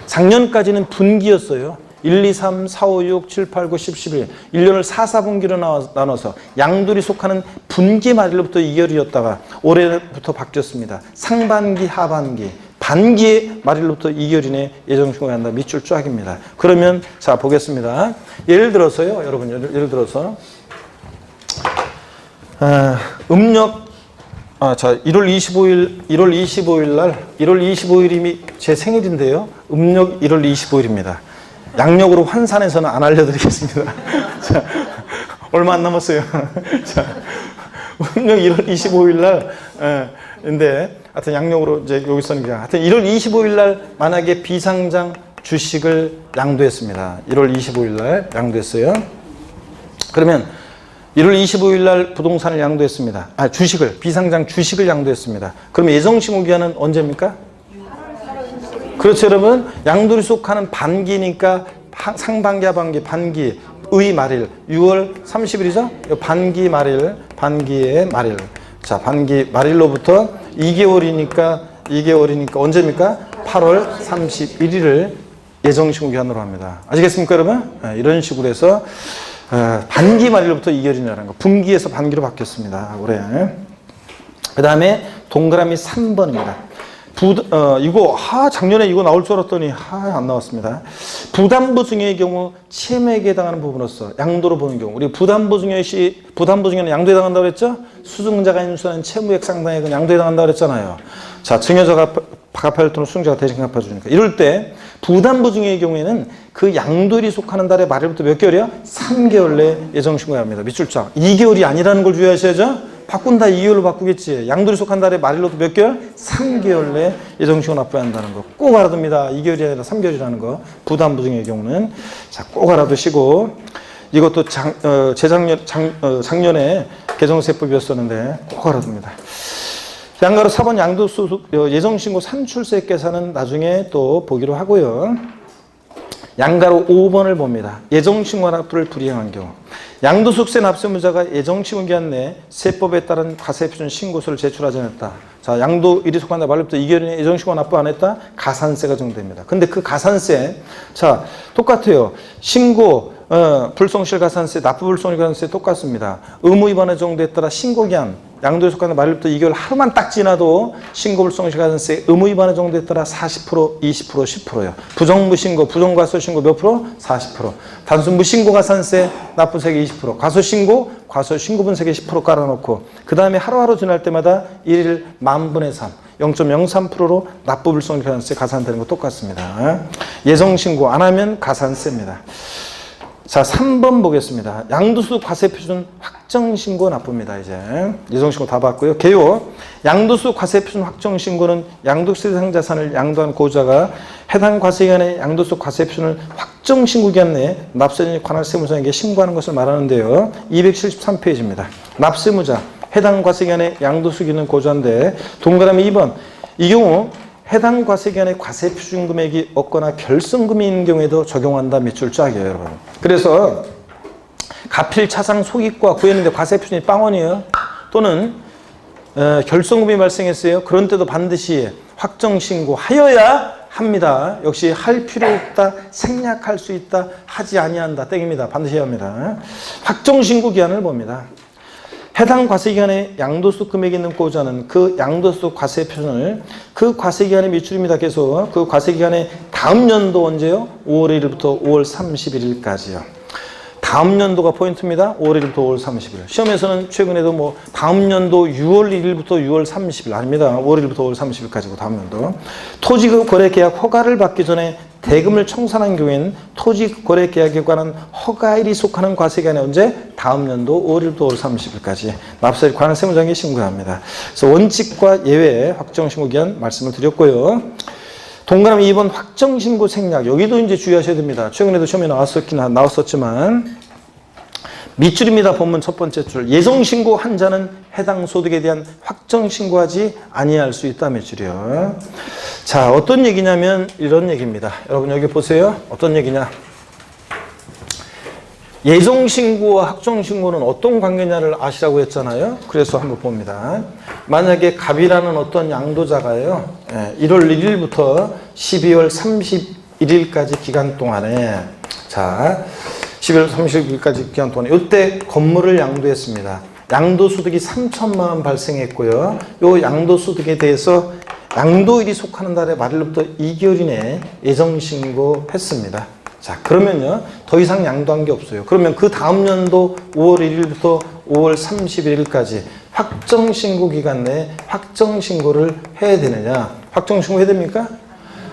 작년까지는 분기였어요. 1, 2, 3, 4, 5, 6, 7, 8, 9, 10, 11 1년을 4, 4분기로 나눠서 양도일이 속하는 분기 말일로부터 2개월이었다가 올해부터 바뀌었습니다. 상반기, 하반기 반기의 말일로부터 2개월 이내 예정신고가 한다. 밑줄 쫙입니다. 그러면 자 보겠습니다. 예를 들어서요. 여러분 예를 들어서 음력 자 1월 25일 날 1월 25일이 제 생일인데요. 음력 1월 25일입니다. 양력으로 환산해서는 안 알려드리겠습니다. 자, 얼마 안 남았어요. 자, 음력 1월 25일 날 근데 하여튼 양력으로 이제 여기서는 그냥 하여튼 1월 25일 날 만약에 비상장 주식을 양도했습니다. 1월 25일 날 양도했어요. 그러면 1월 25일 날 부동산을 양도했습니다. 주식을 비상장 주식을 양도했습니다. 그러면 예정신고 기한은 언제입니까? 그렇죠 여러분. 양도일이 속하는 반기니까 상반기 하반기 반기의 말일 6월 30일이죠. 반기 말일 반기의 말일. 자, 반기 말일로부터 2개월이니까 언제입니까? 8월 31일을 예정신고 기한으로 합니다. 아시겠습니까, 여러분? 이런 식으로 해서 반기 말일로부터 2개월이라는 거. 분기에서 반기로 바뀌었습니다. 올해. 그 다음에 동그라미 3번입니다. 이거 작년에 이거 나올 줄 알았더니 안 나왔습니다. 부담부 증여의 경우 채무액에 해당하는 부분으로서 양도로 보는 경우 우리 부담부 증여는 양도에 해당한다고 그랬죠? 수증자가 인수한 채무액 상당액은 양도에 해당한다고 그랬잖아요. 자, 증여자가 갚아야 돈을 수증자가 대신 갚아주니까 이럴 때 부담부 증여의 경우에는 그 양도일이 속하는 달의 말일부터 몇 개월이요? 3개월 내에 예정신고해야 합니다. 밑줄 쫙. 2개월이 아니라는 걸 주의하셔야죠. 바꾼다 2개월로 바꾸겠지. 양도일이 속한 달에 말일로도 몇 개월? 3개월 내에 예정신고 납부해야 한다는 거. 꼭 알아둡니다. 2개월이 아니라 3개월이라는 거. 부담부증의 경우는. 자, 꼭 알아두시고. 이것도 작년에 개정세법이었었는데 꼭 알아둡니다. 양가로 4번 양도소 예정신고 산출세 계산은 나중에 또 보기로 하고요. 양가로 5번을 봅니다. 예정신고 납부를 불이행한 경우. 양도소득세 납세무자가 예정신고 기한 내에 세법에 따른 과세표준 신고서를 제출하지 않았다. 자, 양도일이 속한다 말로부터 2개월 이내 예정신고 납부 안 했다? 가산세가 정됩니다. 근데 그 가산세, 자, 똑같아요. 신고, 불성실 가산세, 납부 불성실 가산세 똑같습니다. 의무 위반에 정도에 따라 신고 기한, 양도에 속하는 말일부터 2개월 하루만 딱 지나도 신고 불성실 가산세 의무 위반의 정도에 따라 40%, 20%, 10%예요. 부정무신고, 부정과소신고 몇 프로? 40%. 단순 무신고 가산세 납부세계 20%. 과소신고, 과소신고분세계 10% 깔아놓고 그 다음에 하루하루 지날 때마다 1일 10,000분의 3, 0.03%로 납부 불성실 가산세 가산되는 거 똑같습니다. 예정신고 안 하면 가산세입니다. 자, 3번 보겠습니다. 양도소득 과세표준 확정신고 납부입니다. 이제 예정신고 다 봤고요. 개요. 양도소득 과세표준 확정신고는 양도세 대상 자산을 양도한 고자가 해당 과세기간에 양도소득 과세표준을 확정신고 기간 내에 납세자인 관할 세무서에게 신고하는 것을 말하는데요. 273페이지입니다. 납세무자 해당 과세기간에 양도소득 있는 고자인데 동그라미 2번 이 경우 해당 과세기간에 과세표준 금액이 없거나 결성금이 있는 경우에도 적용한다. 밑줄 쫙이에요, 여러분. 그래서 가필, 차상, 속입과 구했는데 과세표준이 빵원이에요. 또는 결성금이 발생했어요. 그런 때도 반드시 확정신고하여야 합니다. 역시 할 필요 없다, 생략할 수 있다, 하지 아니한다, 땡입니다. 반드시 해야 합니다. 확정신고 기한을 봅니다. 해당 과세기간에 양도소득 금액이 있는 고자는 그 양도소득 과세표준을 그 과세기간의 밑줄입니다. 계속 그 과세기간에 다음 연도 언제요? 5월 1일부터 5월 31일까지요. 다음 연도가 포인트입니다. 5월 1일부터 5월 30일. 시험에서는 최근에도 뭐 다음 연도 6월 1일부터 6월 30일 아닙니다. 5월 1일부터 5월 30일까지고 다음 연도. 토지 거래 계약 허가를 받기 전에 대금을 청산한 경우에는 토지 거래 계약에 관한 허가일이 속하는 과세기간이 언제? 다음 연도 5월 1일부터 5월 30일까지 납세에 관한 세무장에 신고해야 합니다. 그래서 원칙과 예외 확정 신고 기한 말씀을 드렸고요. 동그라미 2번 확정신고 생략. 여기도 이제 주의하셔야 됩니다. 최근에도 시험에 나왔었지만 밑줄입니다. 본문 첫 번째 줄. 예정신고 한 자는 해당 소득에 대한 확정신고하지 아니할 수 있다. 밑줄이요. 자, 어떤 얘기냐면 이런 얘기입니다. 여러분 여기 보세요. 어떤 얘기냐. 예정신고와 확정신고는 어떤 관계냐를 아시라고 했잖아요. 그래서 한번 봅니다. 만약에 갑이라는 어떤 양도자가요, 1월 1일부터 12월 31일까지 기간 동안에, 자, 12월 31일까지 기간 동안에, 이때 건물을 양도했습니다. 양도소득이 3천만 원 발생했고요. 이 양도소득에 대해서 양도일이 속하는 달의 말일부터 2개월 이내에 예정신고했습니다. 자, 그러면요, 더 이상 양도한 게 없어요. 그러면 그 다음 연도 5월 1일부터 5월 31일까지 확정신고 기간 내에 확정신고를 해야 되느냐? 확정신고 해야 됩니까?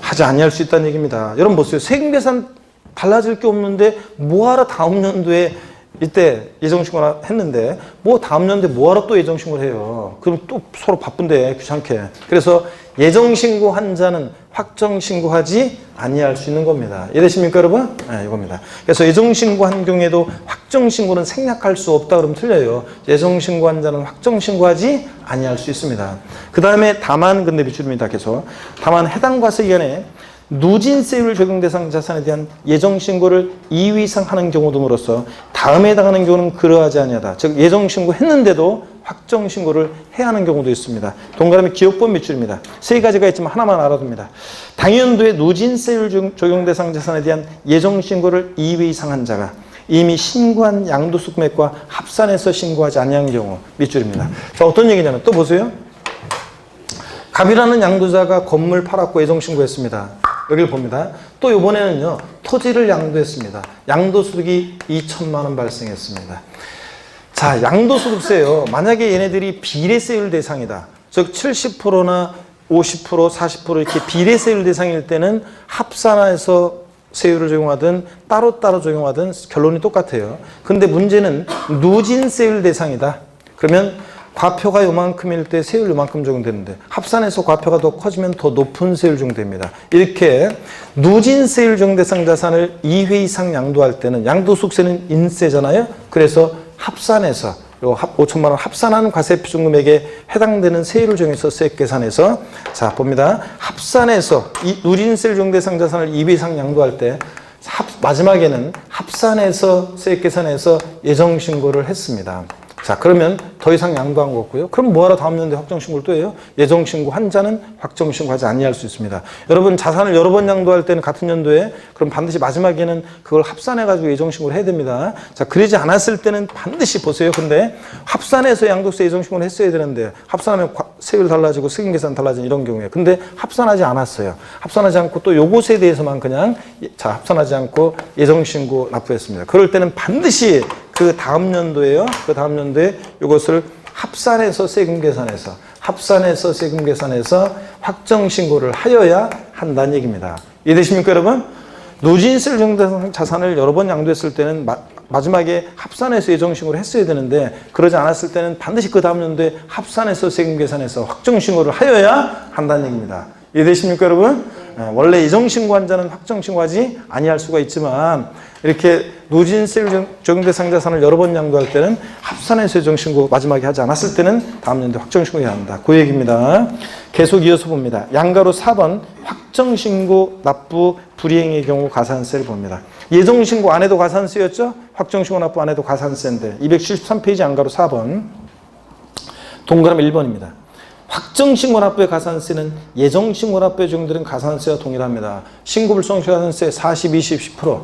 하지 아니할 수 있다는 얘기입니다. 여러분 보세요. 세금계산 달라질 게 없는데 뭐하러 다음 연도에 이때 예정신고를 했는데 뭐 다음 연도에 뭐하러 또 예정신고를 해요. 그럼 또 서로 바쁜데 귀찮게. 그래서 예정신고 한 자는 확정신고하지 아니할 수 있는 겁니다. 이해되십니까 여러분? 네, 이겁니다. 그래서 예정신고 한 경우에도 확정신고는 생략할 수 없다 그러면 틀려요. 예정신고 한 자는 확정신고하지 아니할 수 있습니다. 그 다음에 다만 근데 밑줄입니다. 계속. 다만 해당 과세기간에 누진세율 적용 대상 자산에 대한 예정신고를 2회 이상 하는 경우 등으로서 다음에 해당하는 경우는 그러하지 아니하다. 즉 예정신고 했는데도 확정신고를 해야 하는 경우도 있습니다. 동그라미 기억본 밑줄입니다. 세 가지가 있지만 하나만 알아둡니다. 당연도의 누진세율 적용 대상 자산에 대한 예정신고를 2회 이상 한 자가 이미 신고한 양도소 금액과 합산해서 신고하지 아니한 경우 밑줄입니다. 자, 어떤 얘기냐면 또 보세요. 갑이라는 양도자가 건물 팔았고 예정신고했습니다. 여기를 봅니다. 또 이번에는요, 토지를 양도했습니다. 양도소득이 2천만 원 발생했습니다. 자, 양도소득세요. 만약에 얘네들이 비례세율 대상이다. 즉 70%나 50%, 40% 이렇게 비례세율 대상일 때는 합산해서 세율을 적용하든 따로따로 적용하든 결론이 똑같아요. 근데 문제는 누진세율 대상이다. 그러면 과표가 요만큼일 때 세율 요만큼 적용되는데 합산해서 과표가 더 커지면 더 높은 세율 적용됩니다. 이렇게 누진세율 적용 대상 자산을 2회 이상 양도할 때는 양도소득세는 인세잖아요. 그래서 합산해서 요 5천만 원 합산한 과세표준금액에 해당되는 세율을 정해서 세액 계산해서 자 봅니다. 합산해서 이 누진세율 적용 대상 자산을 2회 이상 양도할 때 마지막에는 합산해서 세액 계산해서 예정신고를 했습니다. 자, 그러면 더 이상 양도한 거 없고요. 그럼 뭐하러 다음 연도에 확정신고를 또 해요? 예정신고 한 자는 확정신고하지 아니할 수 있습니다. 여러분 자산을 여러 번 양도할 때는 같은 연도에 그럼 반드시 마지막에는 그걸 합산해가지고 예정신고를 해야 됩니다. 자, 그러지 않았을 때는 반드시 보세요. 근데 합산해서 양도세 예정신고를 했어야 되는데 합산하면 세율 달라지고 승인계산 달라지는 이런 경우에 근데 합산하지 않았어요. 합산하지 않고 또 요것에 대해서만 그냥 자 합산하지 않고 예정신고 납부했습니다. 그럴 때는 반드시 그 다음 연도에요. 그 다음 연도에 이것을 합산해서 세금 계산해서 확정신고를 하여야 한다는 얘기입니다. 이해되십니까 여러분? 누진세율 적용 자산을 여러 번 양도했을 때는 마지막에 합산해서 예정신고를 했어야 되는데 그러지 않았을 때는 반드시 그 다음 연도에 합산해서 세금 계산해서 확정신고를 하여야 한다는 얘기입니다. 이해되십니까 여러분? 원래 예정신고한 자는 확정신고하지 아니할 수가 있지만 이렇게 누진세율 적용 대상 자산을 여러 번 양도할 때는 합산해서 예정신고 마지막에 하지 않았을 때는 다음 연도에 확정신고해야 한다. 그 얘기입니다. 계속 이어서 봅니다. 양가로 4번 확정신고 납부 불이행의 경우 가산세를 봅니다. 예정신고 안 해도 가산세였죠? 확정신고 납부 안 해도 가산세인데 273페이지 양가로 4번 동그라미 1번입니다. 확정신고 납부의 가산세는 예정신고 납부에 적용되는 가산세와 동일합니다. 신고불성실 가산세 40, 20, 10%,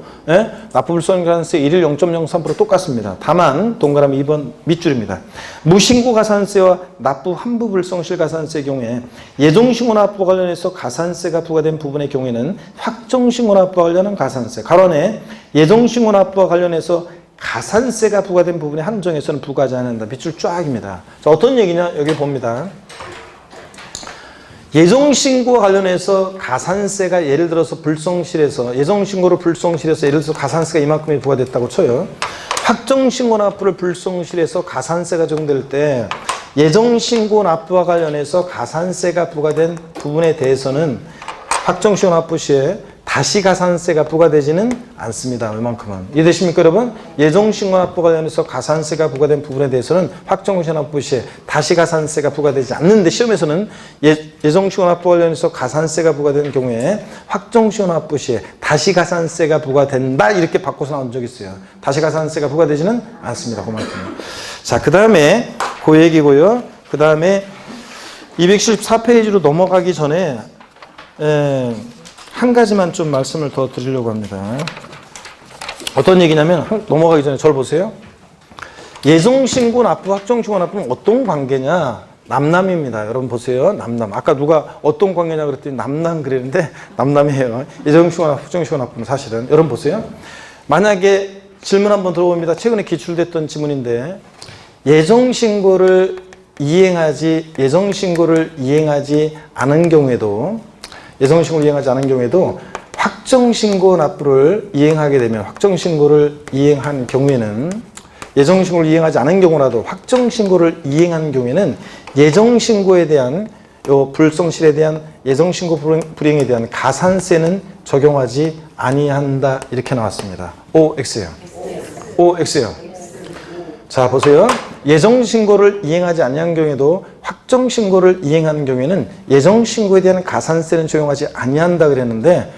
납부불성실 가산세 1일 0.03% 똑같습니다. 다만 동그라미 2번 밑줄입니다. 무신고 가산세와 납부 환부불성실 가산세의 경우에 예정신고 납부와 관련해서 가산세가 부과된 부분의 경우에는 확정신고 납부와 관련한 가산세, 가로 안에 예정신고 납부와 관련해서 가산세가 부과된 부분에 한정해서는 부과하지 않는다. 밑줄 쫙입니다. 자, 어떤 얘기냐? 여기 봅니다. 예정신고와 관련해서 가산세가 예를 들어서 불성실해서 예정신고를 불성실해서 예를 들어서 가산세가 이만큼이 부과됐다고 쳐요. 확정신고 납부를 불성실해서 가산세가 적용될 때 예정신고 납부와 관련해서 가산세가 부과된 부분에 대해서는 확정신고 납부 시에 다시 가산세가 부과되지는 않습니다. 얼만큼은. 이해되십니까, 여러분? 예정신고 납부 관련해서 가산세가 부과된 부분에 대해서는 확정신고 납부 시에 다시 가산세가 부과되지 않는데 시험에서는 예정신고 납부 관련해서 가산세가 부과된 경우에 확정신고 납부 시에 다시 가산세가 부과된다 이렇게 바꿔서 나온 적이 있어요. 다시 가산세가 부과되지는 않습니다. 그만큼. 자, 그 다음에 그 얘기고요. 그 다음에 274페이지로 넘어가기 전에 한 가지만 좀 말씀을 더 드리려고 합니다. 어떤 얘기냐면 넘어가기 전에 저를 보세요. 예정신고 납부, 확정신고 납부는 어떤 관계냐? 남남입니다. 여러분 보세요. 남남. 아까 누가 어떤 관계냐 그랬더니 남남 그랬는데 남남이에요. 예정신고 납부, 확정신고 납부는 사실은. 여러분 보세요. 만약에 질문 한번 들어봅니다. 최근에 기출됐던 지문인데 예정신고를 이행하지 않은 경우에도 확정신고 납부를 이행하게 되면 확정신고를 이행한 경우에는 예정신고를 이행하지 않은 경우라도 확정신고를 이행한 경우에는 예정신고에 대한 불성실에 대한 예정신고 불이행에 대한 가산세는 적용하지 아니한다 이렇게 나왔습니다. OX요. OX요. 자 보세요. 예정신고를 이행하지 아니한 경우에도 확정신고를 이행하는 경우에는 예정신고에 대한 가산세는 적용하지 아니한다 그랬는데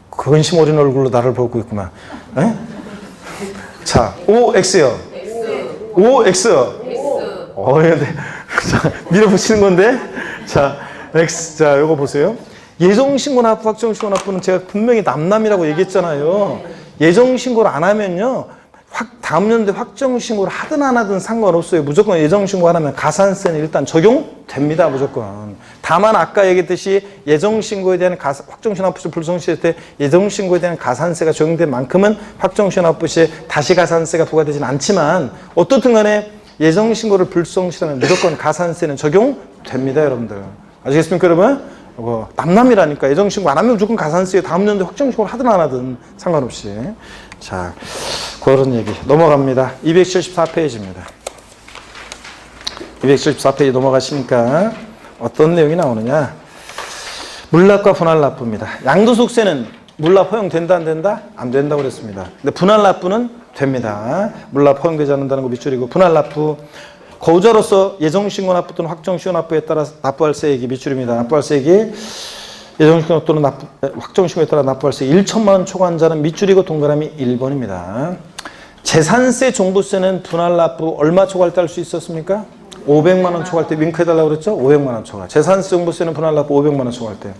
근심 어린 얼굴로 나를 보고 있구만. 에? 자, OX요. OX. 네. 자, 밀어붙이는 건데. 자, X. 자, 요거 보세요. 예정신고 납부, 확정신고 납부는 제가 분명히 남남이라고 얘기했잖아요. 예정신고를 안 하면요. 다음 연도에 확정신고를 하든 안 하든 상관없어요. 무조건 예정신고 안 하면 가산세는 일단 적용됩니다. 무조건. 다만 아까 얘기했듯이 예정신고에 대한 확정신고 납부 시 불성실할 때 예정신고에 대한 가산세가 적용된 만큼은 확정신고 납부 시에 다시 가산세가 부과되지는 않지만 어떻든 간에 예정신고를 불성실하면 무조건 가산세는 적용됩니다. 여러분들. 아시겠습니까 여러분? 남남이라니까 예정신고 안 하면 무조건 가산세에 다음 연도에 확정신고를 하든 안 하든 상관없이. 자, 그런 얘기 넘어갑니다. 274페이지입니다. 274페이지 넘어가시니까 어떤 내용이 나오느냐? 물납과 분할납부입니다. 양도소득세는 물납 허용된다 안 된다? 안 된다고 그랬습니다. 근데 분할납부는 됩니다. 물납 허용되지 않는다는 거 밑줄이고 분할납부 거주자로서 예정신고 납부 또는 확정신고 납부에 따라 납부할 세액이 밑줄입니다. 납부할 세액이 예정신고 또는 확정신고에 따라 납부할 세액 1천만 원 초과한 자는 밑줄이고 동그라미 1번입니다. 재산세, 종부세는 분할납부 얼마 초과할 때 할 수 있었습니까? 500만 원 초과할 때 윙크해달라고 그랬죠? 500만 원 초과. 재산세, 종부세는 분할납부 500만 원 초과할 때.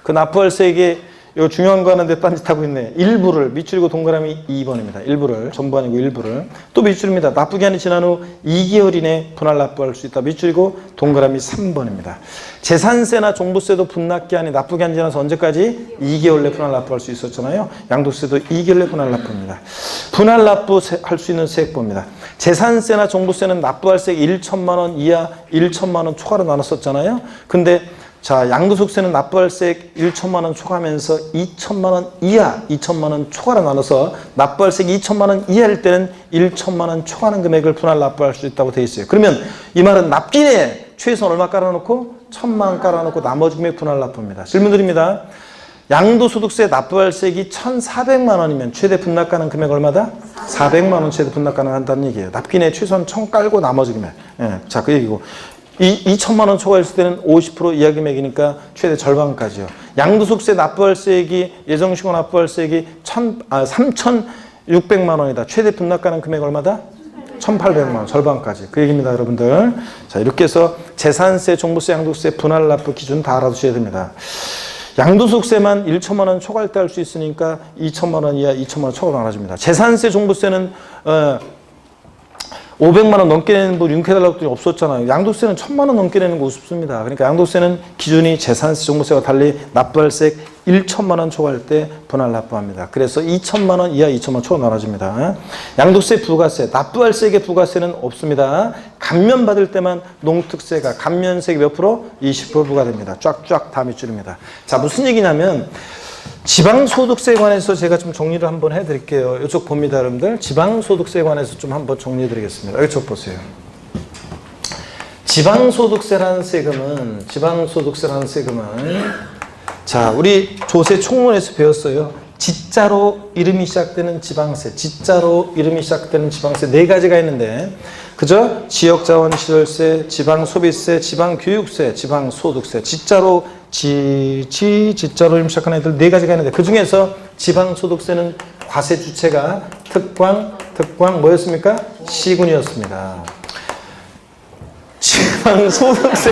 그 납부할 세액이 이거 중요한 거 하는데 딴짓하고 있네. 일부를 밑줄이고 동그라미 2번입니다. 일부를. 전부 아니고 일부를. 또 밑줄입니다. 납부기한이 지난 후 2개월 이내 분할 납부할 수 있다. 밑줄이고 동그라미 3번입니다. 재산세나 종부세도 분납기한이 납부기한이 지나서 언제까지? 2개월 내 분할 납부할 수 있었잖아요. 양도세도 2개월 내 분할 납부입니다. 분할 납부할 수 있는 세액법입니다. 재산세나 종부세는 납부할 세액 1천만 원 이하 1천만 원 초과로 나눴었잖아요. 근데 자, 양도소득세는 납부할 세액 1천만 원 초과하면서 2천만 원 이하 2천만 원 초과로 나눠서 납부할 세액 2천만 원 이하일 때는 1천만 원 초과하는 금액을 분할 납부할 수 있다고 되어 있어요. 그러면 이 말은 납기에 최소한 얼마 깔아놓고 1천만 원 깔아놓고 나머지 금액 분할 납부입니다. 질문 드립니다. 양도소득세 납부할 세액이 1,400만 원이면 최대 분납 가능 금액 얼마다? 400만 원 최대 분납 가능한다는 얘기예요. 납기에 최소한 1,000 깔고 나머지 금액. 예, 자, 그 얘기고. 2천만 원 초과했을 때는 50% 이하 금액이니까 최대 절반까지요. 양도소득세 납부할 세액이 예정신고 납부할 세액이 3,600만 원이다. 최대 분납 가능 금액 얼마다? 1,800만 원 절반까지. 그 얘기입니다, 여러분들. 자, 이렇게 해서 재산세, 종부세, 양도세, 분할 납부 기준 다 알아두셔야 됩니다. 양도소득세만 1천만 원 초과할 때 할 수 있으니까 2천만 원 이하 2천만 원 초과로 나눠집니다. 재산세, 종부세는 500만 원 넘게 내는 분 융쾌해달라고 했더니 없었잖아요. 양도세는 1,000만 원 넘게 내는 거 우습습니다. 그러니까 양도세는 기준이 재산세, 종부세와 달리 납부할 세액 1천만 원 초과할 때 분할 납부합니다. 그래서 2천만 원 이하 2천만 원 초과 나눠집니다. 양도세, 부가세, 납부할세액의 부가세는 없습니다. 감면받을 때만 농특세가 감면세액 몇 프로? 20% 부과됩니다. 쫙쫙 다 밑줄입니다. 자, 무슨 얘기냐면 지방소득세에 관해서 제가 좀 정리를 한번 해드릴게요. 이쪽 봅니다, 여러분들. 지방소득세에 관해서 좀 한번 정리해드리겠습니다. 이쪽 보세요. 지방소득세라는 세금은 자, 우리 조세 총론에서 배웠어요. 지자로 이름이 시작되는 지방세, 지자로 이름이 시작되는 지방세 네 가지가 있는데, 그죠? 지역자원시설세, 지방소비세, 지방교육세, 지방소득세, 지자로 지자로 이름 시작하는 애들 네 가지가 있는데, 그 중에서 지방소득세는 과세 주체가 특광 뭐였습니까? 시군이었습니다. 지방소득세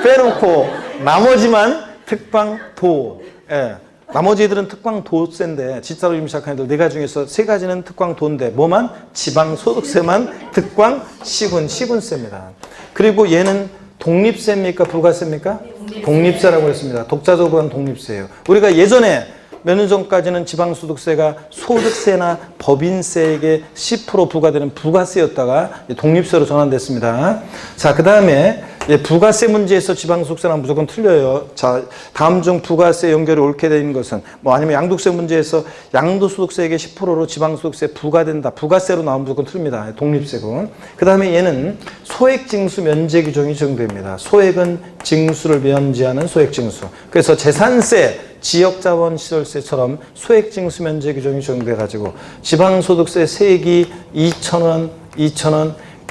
빼놓고 나머지만 특광도. 예. 나머지들은 특광도세인데 지자로 이름 시작하는 애들 네 가지 중에서 세 가지는 특광도인데 뭐만? 지방소득세만 특광시군세입니다. 그리고 얘는 독립세입니까? 부가세입니까? 독립세라고 했습니다. 독자적으로 한 독립세예요. 우리가 예전에 몇 년 전까지는 지방소득세가 소득세나 법인세에게 10% 부과되는 부가세였다가 독립세로 전환됐습니다. 자, 그 다음에 부가세 문제에서 지방소득세랑 무조건 틀려요. 자, 다음 중 부가세 연결이 옳게 되는 것은 뭐 아니면 양도세 문제에서 양도소득세에게 10%로 지방소득세 부과된다. 부가세로 나오면 무조건 틀립니다. 독립세고. 그 다음에 얘는 소액징수 면제 규정이 적용됩니다. 소액은 징수를 면제하는 소액징수. 그래서 재산세, 지역자원시설세처럼 소액징수 면제 규정이 적용돼가지고 지방소득세 세액이 2,000원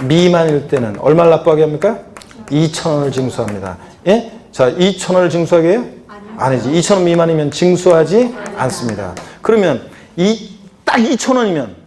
미만일 때는 얼마를 납부하게 합니까? 2,000원을 징수합니다. 예? 자, 2,000원을 징수하게 해요? 아니지. 2,000원 미만이면 징수하지 않습니다. 그러면 딱 2,000원이면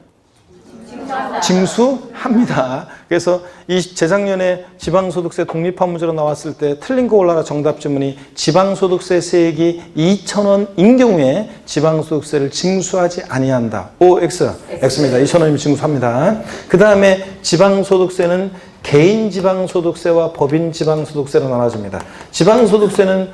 징수합니다. 그래서 이 재작년에 지방소득세 독립화 문제로 나왔을 때 틀린 거 올라라 정답 질문이 지방소득세 세액이 2,000원인 경우에 지방소득세를 징수하지 아니한다. O, X. X입니다. 2,000원이면 징수합니다. 그 다음에 지방소득세는 개인 지방소득세와 법인 지방소득세로 나눠집니다. 지방소득세는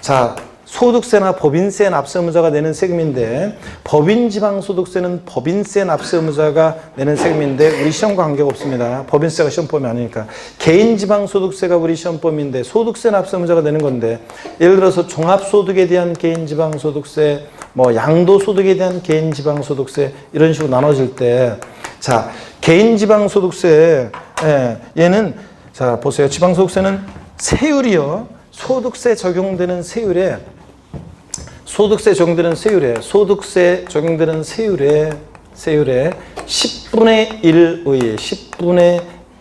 자, 소득세나 법인세 납세 의무자가 내는 세금인데 법인 지방소득세는 법인세 납세 의무자가 내는 세금인데 우리 시험과 관계가 없습니다. 법인세가 시험범위 아니니까. 개인 지방소득세가 우리 시험범위인데 소득세 납세 의무자가 내는 건데 예를 들어서 종합소득에 대한 개인 지방소득세, 뭐 양도소득에 대한 개인 지방소득세 이런 식으로 나눠질 때 자, 개인 지방소득세 얘는 자 보세요. 지방소득세는 세율이요. 소득세 적용되는 세율에 소득세 적용되는 세율에 10분의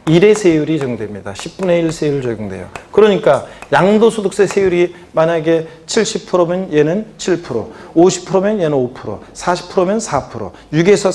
1의 세율이 적용됩니다. 10분의 1 세율 적용돼요. 그러니까 양도소득세 세율이 만약에 70%면 얘는 7%, 50%면 얘는 5%, 40%면 4%, 6에서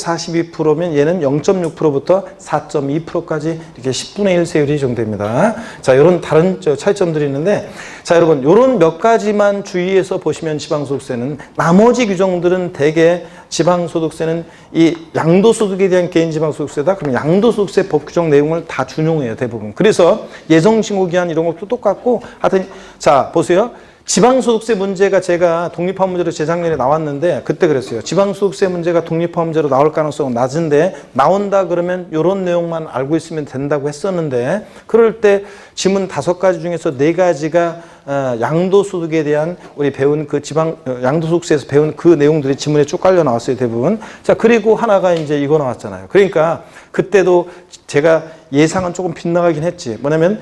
42%면 얘는 0.6%부터 4.2%까지 이렇게 10분의 1 세율이 적용됩니다. 자, 이런 다른 차이점들이 있는데, 자, 여러분, 이런 몇 가지만 주의해서 보시면 지방소득세는 나머지 규정들은 대개 지방소득세는 이 양도소득에 대한 개인지방소득세다. 그럼 양도소득세 법 규정 내용을 다 준용해요, 대부분. 그래서 예정신고기한 이런 것도 똑같고, 하여튼, 자, 보세요. 지방소득세 문제가 제가 독립화 문제로 재작년에 나왔는데 그때 그랬어요. 지방소득세 문제가 독립화 문제로 나올 가능성은 낮은데 나온다 그러면 이런 내용만 알고 있으면 된다고 했었는데 그럴 때 지문 5가지 중에서 4가지가 양도소득에 대한 우리 배운 그 양도소득세에서 배운 그 내용들이 지문에 쭉 깔려 나왔어요, 대부분. 자, 그리고 하나가 이제 이거 나왔잖아요. 그러니까 그때도 제가 예상은 조금 빗나가긴 했지. 뭐냐면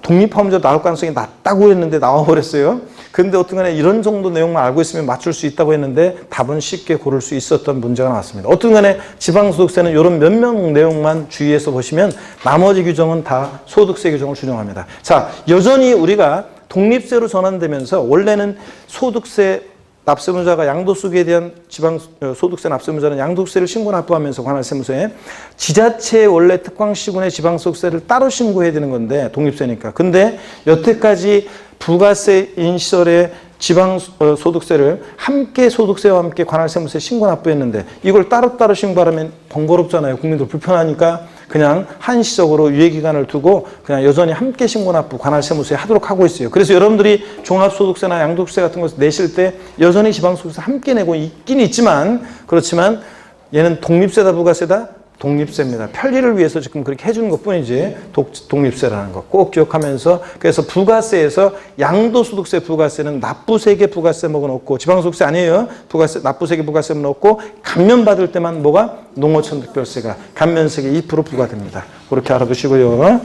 독립화 문제로 나올 가능성이 낮다고 했는데 나와버렸어요. 근데 어떤간에 이런 정도 내용만 알고 있으면 맞출 수 있다고 했는데 답은 쉽게 고를 수 있었던 문제가 나왔습니다. 어떤간에 지방소득세는 이런 몇몇 내용만 주의해서 보시면 나머지 규정은 다 소득세 규정을 준용합니다. 자, 여전히 우리가 독립세로 전환되면서 원래는 소득세 납세의무자가 양도소득에 대한 지방소득세 납세의무자는 양도세를 신고 납부하면서 관할세무서에 지자체의 원래 특광시군의 지방소득세를 따로 신고해야 되는 건데 독립세니까. 근데 여태까지 부가세인 시절에 지방소득세를 함께 소득세와 함께 관할세무서에 신고 납부했는데 이걸 따로따로 신고하려면 번거롭잖아요. 국민들 불편하니까. 그냥 한시적으로 유예기간을 두고 그냥 여전히 함께 신고납부 관할세무서에 하도록 하고 있어요. 그래서 여러분들이 종합소득세나 양도세 같은 것을 내실 때 여전히 지방소득세 함께 내고 있긴 있지만 그렇지만 얘는 독립세다 부가세다? 독립세입니다. 편리를 위해서 지금 그렇게 해주는 것뿐이지 독립세라는 거 꼭 기억하면서 그래서 부가세에서 양도소득세 부가세는 납부세계 부가세목은 없고 지방소득세 아니에요. 부가세 납부세계 부가세는 없고 감면받을 때만 뭐가 농어촌특별세가 감면세계 2% 부과됩니다. 그렇게 알아두시고요.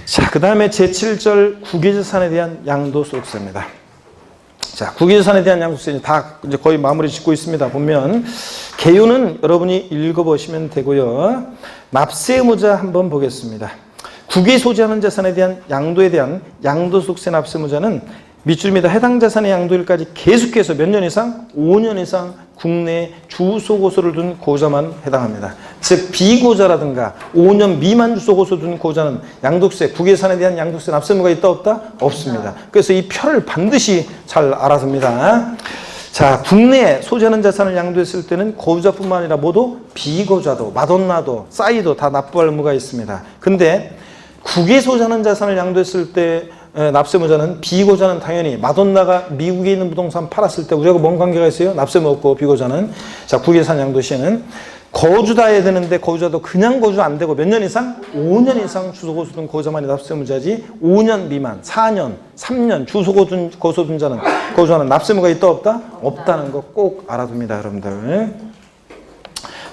자, 그 다음에 제7절 국유재산에 대한 양도소득세입니다. 자, 국유재산에 대한 양도세 다 이제 거의 마무리 짓고 있습니다. 보면 개요는 여러분이 읽어보시면 되고요. 납세 의무자 한번 보겠습니다. 국유에 소지하는 재산에 대한 양도에 대한 양도소득세 납세 의무자는 밑줄입니다. 해당 재산의 양도일까지 계속해서 몇 년 이상? 5년 이상 국내에 주소고소를 둔 고자만 해당합니다. 즉 비고자라든가 5년 미만 주소고소 둔 고자는 양도세, 국유재산에 대한 양도세 납세 의무가 있다 없다? 없습니다. 그래서 이 표를 반드시 잘 알아둡니다. 자, 국내에 소지하는 자산을 양도했을 때는 고자뿐만 아니라 모두 비고자도, 마돈나도, 싸이도 다 납부할 의무가 있습니다. 근데 국외에 소지하는 자산을 양도했을 때 납세의무자는 비고자는 당연히 마돈나가 미국에 있는 부동산 팔았을 때 우리하고 뭔 관계가 있어요? 납세의무 없고 비고자는. 자, 국외산 양도 시에는 거주다 해야 되는데 거주자도 그냥 거주 안 되고 몇 년 이상? 5년 이상 주소고소 둔 고자만이 납세의무자지 5년 미만, 4년, 3년 주소고소 둔 자는 거주하는 납세의무가 있다 없다? 없다는 거 꼭 알아둡니다, 여러분들.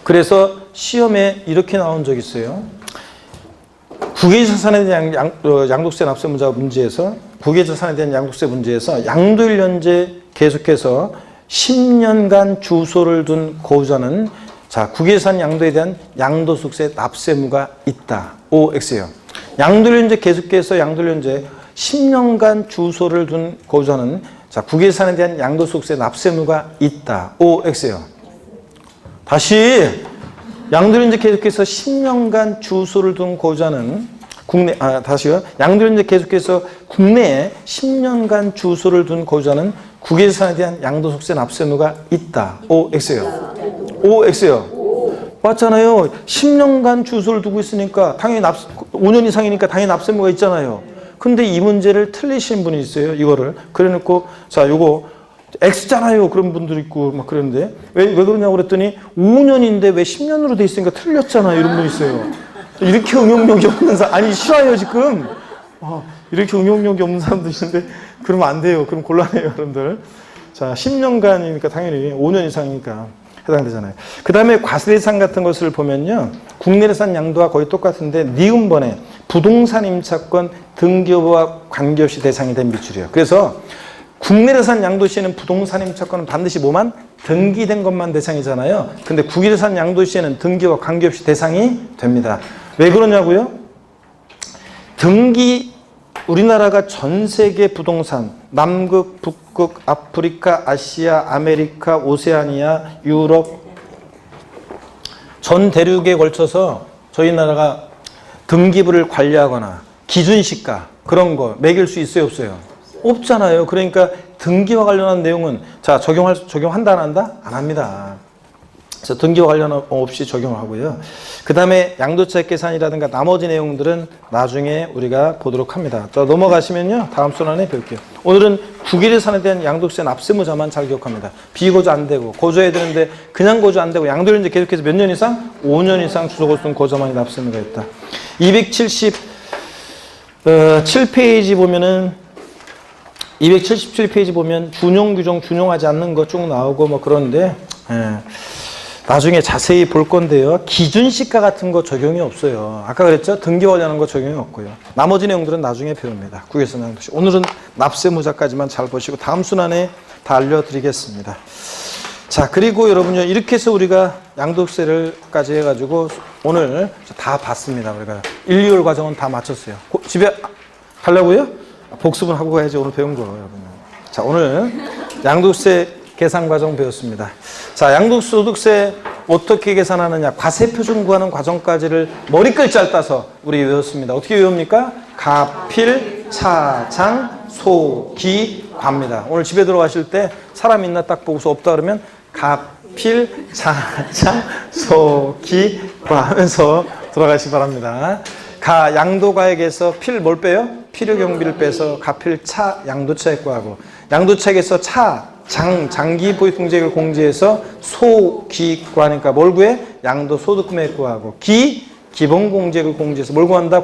그래서 시험에 이렇게 나온 적이 있어요. 국외자산에 대한 양도세 납세 문제에서 국외자산에 대한 양도세 문제에서 양도일 현재 계속해서 10년간 주소를 둔 고자는 자, 국외자산 양도에 대한 양도소득세 납세 의무가 있다. OX예요. 양도일 현재 계속해서 양도일 현재 10년간 주소를 둔 고자는 자, 국외자산에 대한 양도소득세 납세 의무가 있다. OX예요. 다시 양도일 현재 계속해서 10년간 주소를 둔 고자는 다시요. 양도일 현재 계속해서 국내에 10년간 주소를 둔 고자는 국외자산에 대한 양도소득세 납세 의무가 있다. OX예요. OX예요. 맞잖아요. 10년간 주소를 두고 있으니까 당연히 5년 이상이니까 당연히 납세 의무가 있잖아요. 근데 이 문제를 틀리신 분이 있어요. 이거를. 그래 놓고 자, 요거 X잖아요. 그런 분들 있고 막 그러는데 왜 그러냐고 그랬더니 5년인데 왜 10년으로 돼 있으니까 틀렸잖아요. 이런 분 있어요. 이렇게 응용력이 없는 사람 아니 싫어요 지금. 이렇게 응용력이 없는 사람도 있는데 그러면 안 돼요. 그럼 곤란해요, 여러분들. 자, 10년간이니까 당연히 5년 이상이니까 해당되잖아요. 그 다음에 과세대상 같은 것을 보면요. 국내에산 양도와 거의 똑같은데 니은번에 부동산 임차권 등기부와 관계없이 대상이 된 밑줄이에요. 그래서 국내에산 양도 시에는 부동산 임차권은 반드시 뭐만? 등기된 것만 대상이잖아요. 근데 국외산 양도 시에는 등기와 관계없이 대상이 됩니다. 왜 그러냐고요? 우리나라가 전 세계 부동산, 남극, 북극, 아프리카, 아시아, 아메리카, 오세아니아, 유럽 전 대륙에 걸쳐서 저희 나라가 등기부를 관리하거나 기준시가 그런 거 매길 수 있어요, 없어요? 없잖아요. 그러니까 등기와 관련한 내용은 자, 적용한다 안 한다? 안 합니다. 그래서 등기와 관련 없이 적용을 하고요. 그 다음에 양도차익 계산이라든가 나머지 내용들은 나중에 우리가 보도록 합니다. 또 넘어가시면요. 다음 순환에 배울게요. 오늘은 국외재산에 대한 양도세 납세의무자만 잘 기억합니다. 비거주 안 되고 거주해야 되는데 그냥 거주 안 되고 양도를 이제 계속해서 몇 년 이상? 5년 이상 주소고소 둔 고자만이 납세의무가 있다. 277페이지 보면은 277페이지 보면 준용 규정 준용하지 않는 거 쭉 나오고 뭐 그런데 나중에 자세히 볼 건데요. 기준시가 같은 거 적용이 없어요. 아까 그랬죠? 등기 관련한 거 적용이 없고요. 나머지 내용들은 나중에 배웁니다. 국외선 양도시. 오늘은 납세의무자까지만 잘 보시고 다음 순환에 다 알려드리겠습니다. 자, 그리고 여러분요. 이렇게 해서 우리가 양도세를까지 해가지고 오늘 다 봤습니다. 우리가 1, 2월 과정은 다 마쳤어요. 집에 가려고요? 복습은 하고 가야지 오늘 배운 거 여러분. 자, 오늘 양도세 계산 과정 배웠습니다. 자, 양도소득세 어떻게 계산하느냐, 과세표준 구하는 과정까지를 머리글자 따서 우리 외웠습니다. 어떻게 외웁니까? 가필, 차장, 소, 기, 과입니다. 오늘 집에 들어가실 때 사람 있나 딱 보고서 없다 그러면 가필, 차장, 소, 기, 과 하면서 돌아가시기 바랍니다. 양도가액에서 뭘 빼요? 필요경비를 빼서 가필차 양도차액 구하고, 양도차액에서 장기 보유통제액을 공제해서 소기 구하니까 뭘 구해? 양도소득금액 구하고, 기본공제액을 공제해서 뭘 구한다?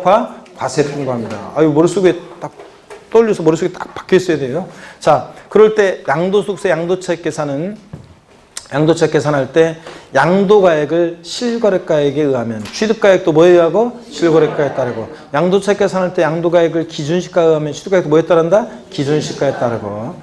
과세품 구합니다. 아유, 머릿속에 딱 떠올려서 머릿속에 딱 박혀 있어야 돼요. 자, 그럴 때 양도소득세 양도차액 계산할 때 양도가액을 실거래가액에 의하면, 취득가액도 뭐에 의하고? 실거래가에 따르고, 양도차액 계산할 때 양도가액을 기준시가에 의하면 취득가액도 뭐에 따른다? 기준시가에 따르고.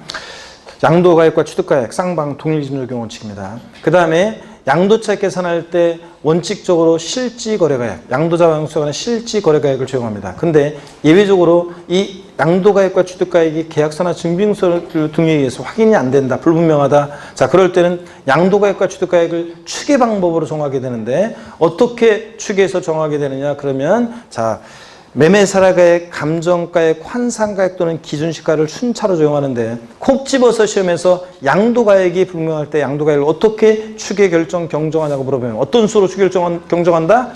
양도가액과 취득가액 쌍방 동일기준 적용 원칙입니다. 그 다음에 양도차액 계산할 때 원칙적으로 실지거래가액, 양도자와 양도자 간의 실지거래가액을 적용합니다. 근데 예외적으로 이 양도가액과 취득가액이 계약서나 증빙서 등에 의해서 확인이 안 된다, 불분명하다. 자, 그럴 때는 양도가액과 취득가액을 추계 방법으로 정하게 되는데, 어떻게 추계해서 정하게 되느냐? 그러면 자, 매매사례가액, 감정가액, 환산가액 또는 기준시가를 순차로 적용하는데, 콕 집어서 시험에서 양도가액이 불명할 때 양도가액을 어떻게 추계 결정 경정하냐고 물어보면 어떤 수로 추계 경정한다?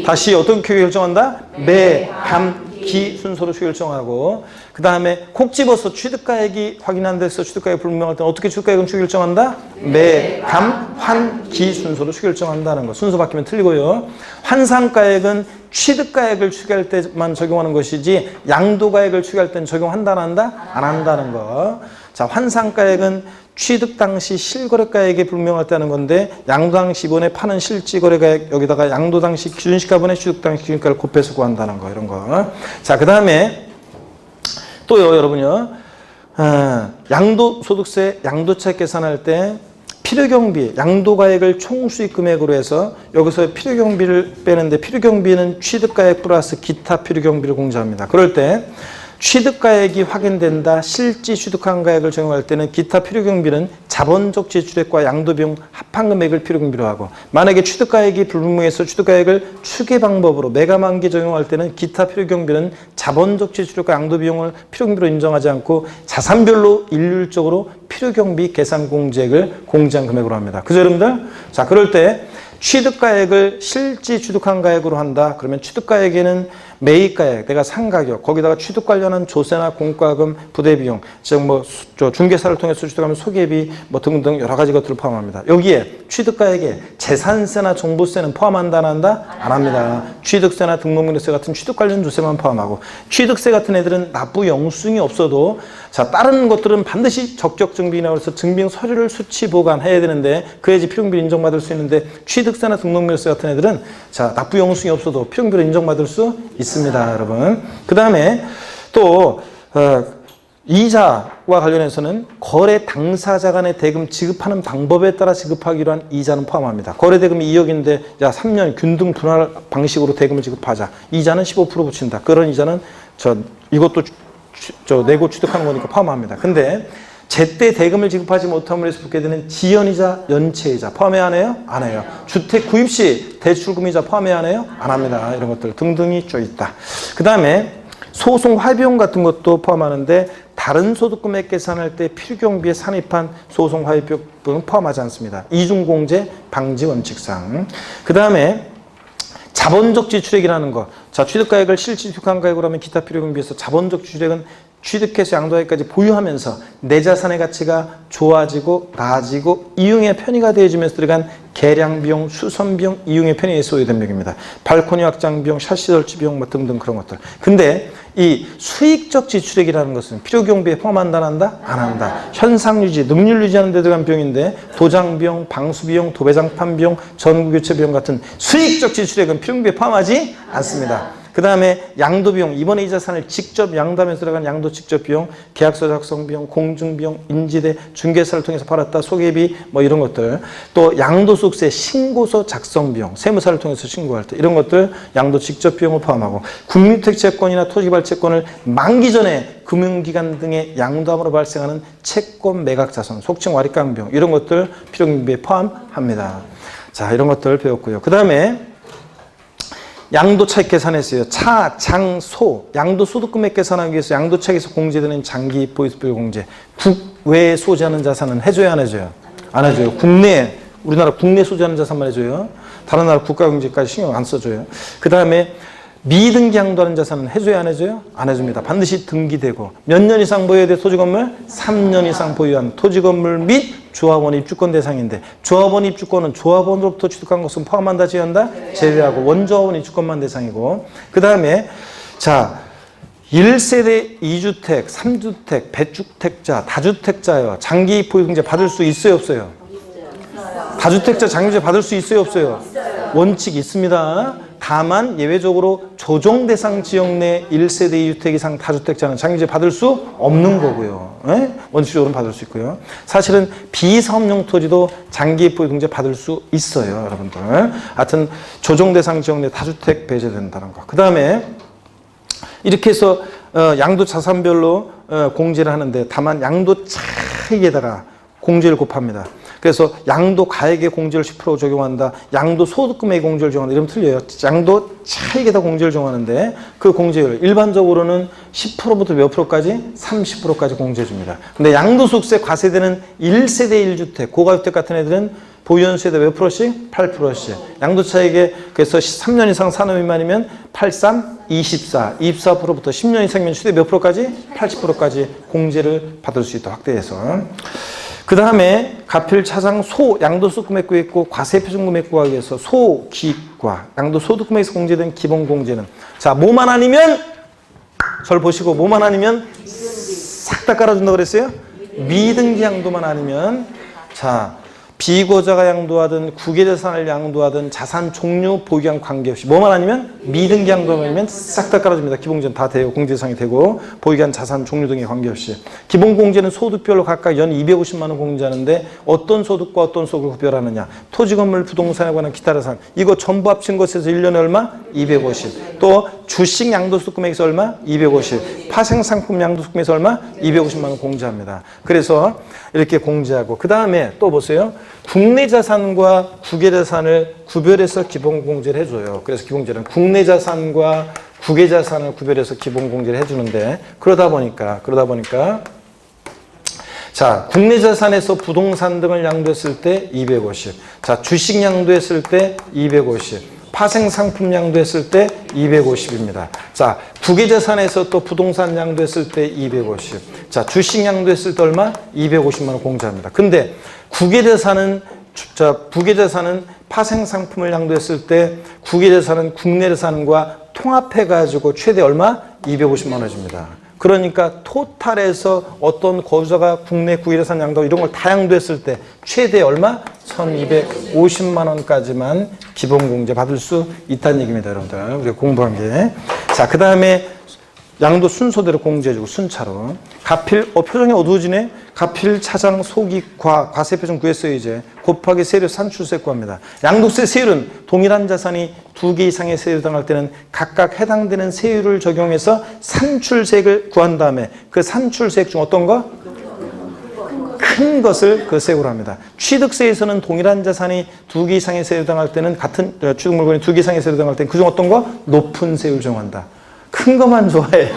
다시 어떻게 결정한다? 기 순서로 추결정하고, 그 다음에 콕 집어서 취득가액이 확인 안 돼서 취득가액이 불분명할 때는 어떻게 취득가액은 추결정한다? 기 순서로 추결정한다는 거. 순서 바뀌면 틀리고요. 환산가액은 취득가액을 추계할 때만 적용하는 것이지 양도가액을 추계할 때는 적용한다 안 한다? 안 한다는 거. 자, 환산가액은 취득 당시 실거래가액이 불명할 때 하는 건데, 양도 당시 이번에 파는 실지거래가액 여기다가 양도 당시 기준시가분의 취득 당시 기준가를 곱해서 구한다는 거, 이런 거. 자, 그 다음에 또요, 여러분요. 양도소득세 양도차액 계산할 때 필요경비, 양도가액을 총수익금액으로 해서 여기서 필요경비를 빼는데, 필요경비는 취득가액 플러스 기타 필요경비를 공제합니다. 그럴 때 취득가액이 확인된다, 실지 취득한 가액을 적용할 때는 기타 필요경비는 자본적 지출액과 양도비용 합한 금액을 필요경비로 하고, 만약에 취득가액이 불분명해서 취득가액을 추계 방법으로 매가만기 적용할 때는 기타 필요경비는 자본적 지출액과 양도비용을 필요경비로 인정하지 않고 자산별로 일률적으로 필요경비 계산 공제액을 공제한 금액으로 합니다. 그죠, 여러분들? 자, 그럴 때 취득가액을 실지 취득한 가액으로 한다. 그러면 취득가액에는 매입가액, 내가 산 가격, 거기다가 취득 관련한 조세나 공과금, 부대비용, 즉 중개사를 통해서 취득하면 소개비 등등 여러 가지 것들을 포함합니다. 여기에 취득가액에 재산세나 종부세는 포함한다 안 한다? 안 합니다. 취득세나 등록명세 같은 취득 관련 조세만 포함하고, 취득세 같은 애들은 납부 영수증이 없어도, 자, 다른 것들은 반드시 적격 증빙이라고 해서 증빙 서류를 수치 보관해야 되는데, 그래야지 필요경비를 인정받을 수 있는데, 취득세나 등록명세 같은 애들은 자, 납부 영수증이 없어도 필요경비를 인정받을 수 있습니다, 여러분. 그 다음에 또 이자와 관련해서는 거래 당사자 간의 대금 지급하는 방법에 따라 지급하기로 한 이자는 포함합니다. 거래 대금이 2억인데 야 3년 균등 분할 방식으로 대금을 지급하자. 이자는 15% 붙인다. 그런 이자는 이것도 내고 취득하는 거니까 포함합니다. 근데 제때 대금을 지급하지 못함으로 해서 붙게 되는 지연이자, 연체이자 포함해야 하네요? 안 해요. 주택 구입 시 대출금이자 포함해야 하네요? 안 합니다. 이런 것들 등등이 쭉 있다. 그 다음에 소송 화비용 같은 것도 포함하는데, 다른 소득금액 계산할 때 필요경비에 산입한 소송 화비용은 포함하지 않습니다. 이중공제 방지 원칙상. 그 다음에 자본적 지출액이라는 거. 자, 취득가액을 실질취득한 가액으로 하면 기타 필요경비에서 자본적 지출액은 취득해서 양도하기까지 보유하면서 내 자산의 가치가 좋아지고 나아지고 이용의 편의가 되어지면서 들어간 계량비용, 수선비용, 이용의 편의에 소요된 비용입니다. 발코니 확장비용, 샤시 설치 비용 등등 그런 것들. 근데 이 수익적 지출액이라는 것은 필요경비에 포함한다 안 한다? 안 한다. 현상유지, 능률 유지하는 데 들어간 비용인데, 도장비용, 방수비용, 도배장판 비용, 전구교체 비용 같은 수익적 지출액은 필요경비에 포함하지 않습니다. 그 다음에 양도비용, 이번에 이 자산을 직접 양도하면서 들어간 양도 직접 비용, 계약서 작성 비용, 공증비용, 인지대, 중개사를 통해서 팔았다, 소개비 이런 것들, 또 양도소득세 신고서 작성 비용, 세무사를 통해서 신고할 때 이런 것들 양도 직접 비용을 포함하고, 국민주택 채권이나 토지개발 채권을 만기 전에 금융기관 등의 양도함으로 발생하는 채권 매각 자산, 속칭 와리깡 비용 이런 것들 필요경비에 포함합니다. 자, 이런 것들 배웠고요. 그 다음에 양도차익 계산했어요. 차, 장, 소. 양도소득금액 계산하기 위해서 양도차익에서 공제되는 장기 보유소득 공제. 국외에 소지하는 자산은 해줘야 안 해줘요? 안 해줘요. 우리나라 국내 소지하는 자산만 해줘요. 다른 나라 국가경제까지 신경 안 써줘요. 그 다음에 미등기 양도하는 자산은 해줘야 안 해줘요? 안 해줍니다. 반드시 등기되고 몇 년 이상 보유해야 돼? 토지건물 3년 이상 보유한 토지건물 및 조합원 입주권 대상인데 조합원 입주권은 조합원으로부터 취득한 것은 포함한다 제외한다? 제외하고 원조합원 입주권만 대상이고 그 다음에 자 1세대 2주택, 3주택, 배주택자, 다주택자요. 장기 보유경제 받을 수 있어요 없어요? 다주택자 장기보유제 받을 수 있어요 없어요? 원칙 있습니다. 다만 예외적으로 조정 대상 지역 내 1세대 2주택 이상 다주택자는 장기보유제 받을 수 없는 거고요. 예? 원칙적으로는 받을 수 있고요. 사실은 비사업용 토지도 장기 보유경제 받을 수 있어요, 여러분들. 하여튼 조정 대상 지역 내 다주택 배제된다는 거. 그 다음에 이렇게 해서 양도 자산별로 공제를 하는데 다만 양도 차익에다가 공제를 곱합니다. 그래서 양도 가액에 공제를 10% 적용한다. 양도 소득금액에 공제를 적용한다. 이러면 틀려요. 양도 차익에다 공제를 적용하는데 그 공제율 일반적으로는 10%부터 몇 프로까지? 30%까지 공제해 줍니다. 근데 양도소득세 과세되는 1세대 1주택, 고가주택 같은 애들은 보유연수에다 몇 프로씩? 8%씩. 양도차익에 그래서 3년 이상 산업 미만이면 83, 24, 24%부터 10년 이상이면 최대 몇 프로까지? 80%까지 공제를 받을 수 있다. 확대해서. 그 다음에 가필 차상 소 양도소득금액구에 있고 과세표준금액구에 의해서 소기과 양도소득금액에서 공제된 기본공제는 자 뭐만 아니면 절 보시고 뭐만 아니면 싹 다 깔아준다고 그랬어요? 미등기 양도만 아니면 자 비고자가 양도하든 국외자산을 양도하든 자산 종류 보유한 관계없이 뭐만 아니면 미등기 양도만 아니면 싹 다 깔아줍니다. 기본공제는 다 돼요. 공제상이 되고 보유한 자산 종류 등에 관계없이. 기본공제는 소득별로 각각 연 250만 원 공제하는데 어떤 소득과 어떤 소득을 구별하느냐. 토지건물 부동산에 관한 기타 자산 이거 전부 합친 것에서 1년에 얼마? 250. 또 주식 양도소득금액에서 얼마? 250. 파생상품 양도소득금액에서 얼마? 250만 원 공제합니다. 그래서 이렇게 공제하고 그 다음에 또 보세요. 국내 자산과 국외 자산을 구별해서 기본 공제를 해줘요. 그래서 기본공제는 국내 자산과 국외 자산을 구별해서 기본 공제를 해주는데 그러다 보니까 자 국내 자산에서 부동산 등을 양도했을 때 250. 자 주식 양도했을 때 250. 파생 상품 양도했을 때 250입니다. 자, 국외 자산에서 또 부동산 양도했을 때 250. 자, 주식 양도했을 때 얼마? 250만 원 공제합니다. 근데 국외 자산은 파생 상품을 양도했을 때 국외 자산은 국내 자산과 통합해 가지고 최대 얼마? 250만 원 줍니다. 그러니까 토탈에서 어떤 거주자가 국내 국외자산 양도 이런 걸 다 양도했을 때 최대 얼마? 1250만 원까지만 기본공제 받을 수 있다는 얘기입니다, 여러분들. 우리가 공부한 게. 자, 그 다음에 양도 순서대로 공제해주고 순차로. 가필, 표정이 어두워지네? 가필, 차장, 소기, 과세표준 구했어요, 이제. 곱하기 세율 산출세 구합니다. 양도세 세율은 동일한 자산이 2개 이상의 세율을 당할 때는 각각 해당되는 세율을 적용해서 산출세액을 구한 다음에 그 산출세액 중 어떤 거? 큰 것을 그 세율로 합니다. 취득세에서는 동일한 자산이 2개 이상의 세율을 당할 때는 같은 취득 물건이 2개 이상의 세율을 당할 때는 그중 어떤 거? 높은 세율을 적용한다. 큰 것만 좋아해.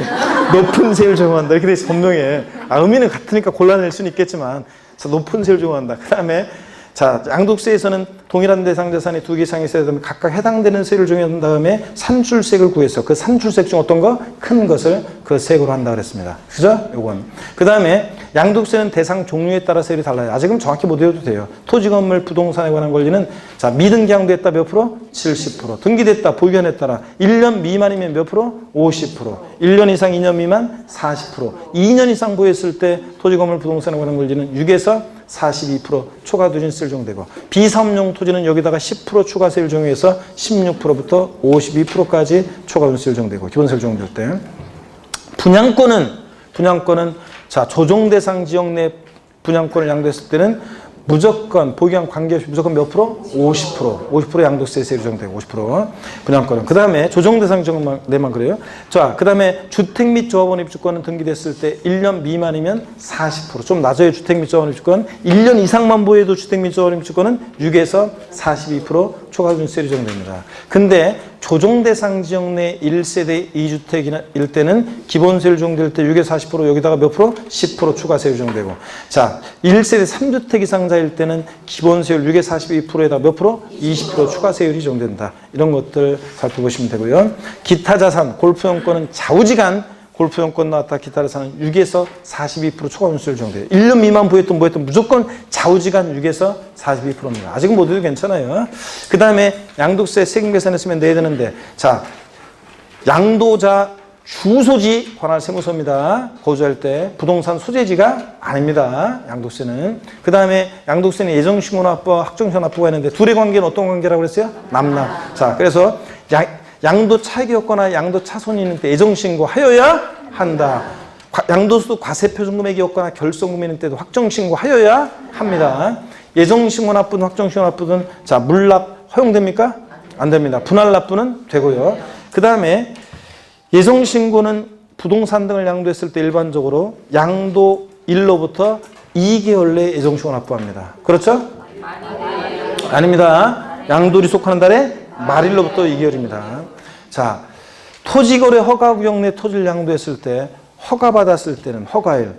높은 세율 적용한다. 이렇게 돼 있어, 법령에. 의미는 같으니까 골라낼 수는 있겠지만, 높은 세율 적용한다. 그 다음에, 자, 양도세에서는 동일한 대상 자산이 2개 이상의 세율을 하면 각각 해당되는 세율을 적용한 다음에 산출세액을 구해서 그 산출세액 중 어떤 거? 큰 것을 그 세액으로 한다 그랬습니다. 그죠? 요건. 그 다음에 양도세는 대상 종류에 따라 세율이 달라요. 아직은 정확히 못 외워도 돼요. 토지, 건물, 부동산에 관한 권리는 자, 미등기 양도했다 몇 프로? 70%. 등기됐다, 보유한에 따라 1년 미만이면 몇 프로? 50%. 1년 이상 2년 미만 40%. 2년 이상 보유했을 때 토지, 건물, 부동산에 관한 권리는 6에서 42% 초과 누진세율 적용되고 비사업용 토지는 여기다가 10% 추가 세율 적용해서 16%부터 52%까지 초과 누진세율 적용되고 기본세율 적용될 때 분양권은 자 조정 대상 지역 내 분양권을 양도했을 때는 무조건 보유한 관계없이 무조건 몇 프로? 50% 양도세 세율 적용되고 50% 분양권은. 그 다음에 조정 대상 지역 내만 그래요. 자, 그 다음에 주택 및 조합원 입주권은 등기됐을 때 1년 미만이면 40%. 좀 낮아요. 주택 및 조합원 입주권. 1년 이상만 보여도 주택 및 조합원 입주권은 6에서 42% 초과 준수세율이 적용됩니다. 근데 조정 대상 지역 내 1세대 2주택일 때는 기본세율 적용될 때 6에서 40% 여기다가 몇 프로? 10% 추가세율 적용되고 자 1세대 3주택 이상자일 때는 기본세율 6에서 42%에다 몇 프로? 20% 추가세율이 적용된다. 이런 것들 살펴보시면 되고요. 기타 자산, 골프용권은 좌우지간 골프용권 나왔다 기타 자산은 6에서 42% 초과 준수세율 적용돼요. 1년 미만 부였던 뭐였던 무조건 좌우지간 6에서 42%입니다. 아직은 모두 괜찮아요. 그 다음에 양도세 세금 계산했으면 내야 되는데 자 양도자 주소지 관할 세무서입니다. 거주할 때 부동산 소재지가 아닙니다. 양도세는. 그 다음에 양도세는 예정신고납부와 확정신고납부가 있는데 둘의 관계는 어떤 관계라고 그랬어요? 남남. 자 그래서 양도 차익이 없거나 양도 차손이 있는 때 예정신고 하여야 한다. 양도소 과세표준금액이 없거나 결손금이 있는 때도 확정신고 하여야 합니다. 예정신고납부든 확정신고납부든 자 물납 허용됩니까? 안 됩니다. 분할납부는 되고요. 그 다음에 예정신고는 부동산 등을 양도했을 때 일반적으로 양도 1로부터 2개월 내에 예정신고 납부합니다. 그렇죠? 아닙니다. 양도일이 속하는 달에 말일로부터 2개월입니다. 자, 토지거래 허가구역 내 토지를 양도했을 때 허가받았을 때는 허가일,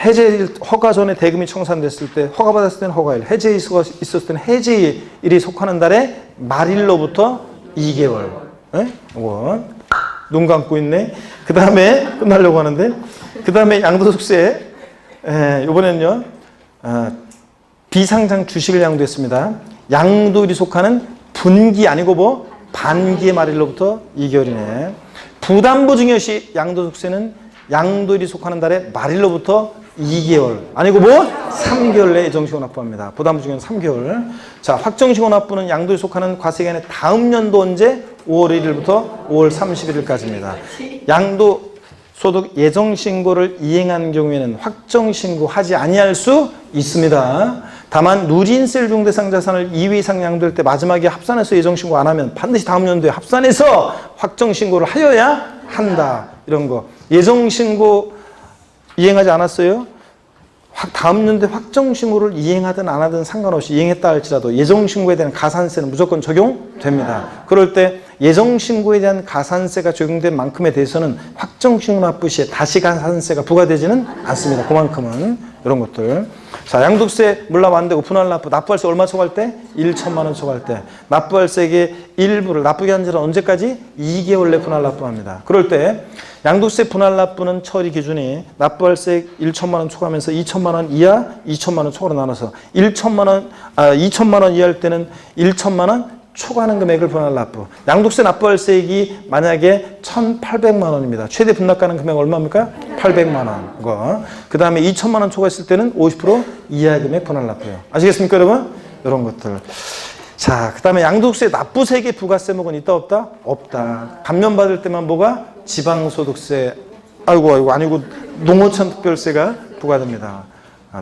해제일, 허가 전에 대금이 청산됐을 때 허가받았을 때는 허가일, 해제일이 있었을 때는 해제일이 속하는 달에 말일로부터 2개월. 네? 눈 감고 있네. 그 다음에 끝나려고 하는데 그 다음에 양도소득세 이번에는요 비상장 주식을 양도했습니다. 양도일이 속하는 분기 아니고 뭐 반기의 말일로부터 2개월이네. 부담부 증여시 양도소득세는 양도일이 속하는 달에 말일로부터 2개월 아니고 뭐 3개월 내에 예정신고 납부합니다. 부담부 증여는 3개월. 자 확정신고 납부는 양도일이 속하는 과세기간의 다음 연도 언제? 5월 1일부터 5월 31일까지입니다. 양도소득 예정신고를 이행한 경우에는 확정신고하지 아니할 수 있습니다. 다만 누진세율 중대상 자산을 2회 이상 양도할 때 마지막에 합산해서 예정신고 안 하면 반드시 다음 연도에 합산해서 확정신고를 하여야 한다. 이런 거. 예정신고 이행하지 않았어요? 다음 연도에 확정신고를 이행하든 안 하든 상관없이 이행했다 할지라도 예정신고에 대한 가산세는 무조건 적용됩니다. 그럴 때 예정신고에 대한 가산세가 적용된 만큼에 대해서는 확정신고 납부 시에 다시 가산세가 부과되지는 않습니다. 그만큼은 이런 것들. 자, 양도세 물납 안 되고 분할납부, 납부할세 얼마 초과할 때? 1천만 원 초과할 때. 납부할세의 일부를 납부기 한 지는 언제까지? 2개월 내 분할납부합니다. 그럴 때 양도세 분할납부는 처리 기준이 납부할세 1천만 원 초과하면서 2천만 원 이하, 2천만 원 초과로 나눠서 2천만 원 이하일 때는 1천만 원 초과하는 금액을 분할납부. 양도세 납부할세액이 만약에 1,800만 원입니다. 최대 분납가능 금액 얼마입니까? 800만 원. 그 다음에 2천만 원 초과했을 때는 50% 이하 금액 분할납부예요. 아시겠습니까, 여러분? 이런 것들. 자, 그 다음에 양도세 납부세액의 부가세목은 있다 없다? 없다. 감면받을 때만 뭐가? 지방소득세. 아니고 농어촌 특별세가 부과됩니다.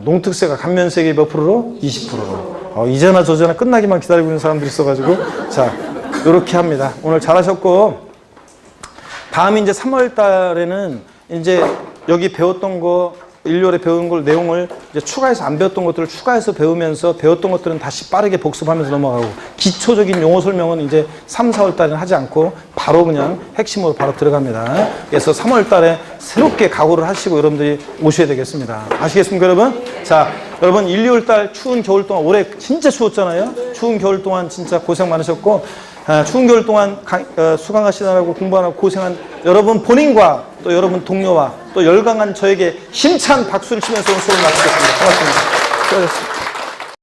농특세가 감면세액의 몇 프로로? 20%로. 이제나 저제나 끝나기만 기다리고 있는 사람들이 있어가지고 자 이렇게 합니다. 오늘 잘하셨고 다음 이제 3월 달에는 이제 여기 배웠던 거 1월에 배운 걸 내용을 이제 추가해서 안 배웠던 것들을 추가해서 배우면서 배웠던 것들은 다시 빠르게 복습하면서 넘어가고 기초적인 용어 설명은 이제 3, 4월 달에는 하지 않고 바로 그냥 핵심으로 바로 들어갑니다. 그래서 3월 달에 새롭게 각오를 하시고 여러분들이 오셔야 되겠습니다. 아시겠습니까, 여러분? 자, 여러분 1, 2월 달 추운 겨울 동안 올해 진짜 추웠잖아요. 추운 겨울 동안 진짜 고생 많으셨고 추운 겨울 동안 수강하시느라고 공부하느라고 고생한 여러분 본인과 또 여러분 동료와 또 열광한 저에게 힘찬 박수를 치면서 오늘 수업을 마치겠습니다. 고맙습니다. 수고하셨습니다.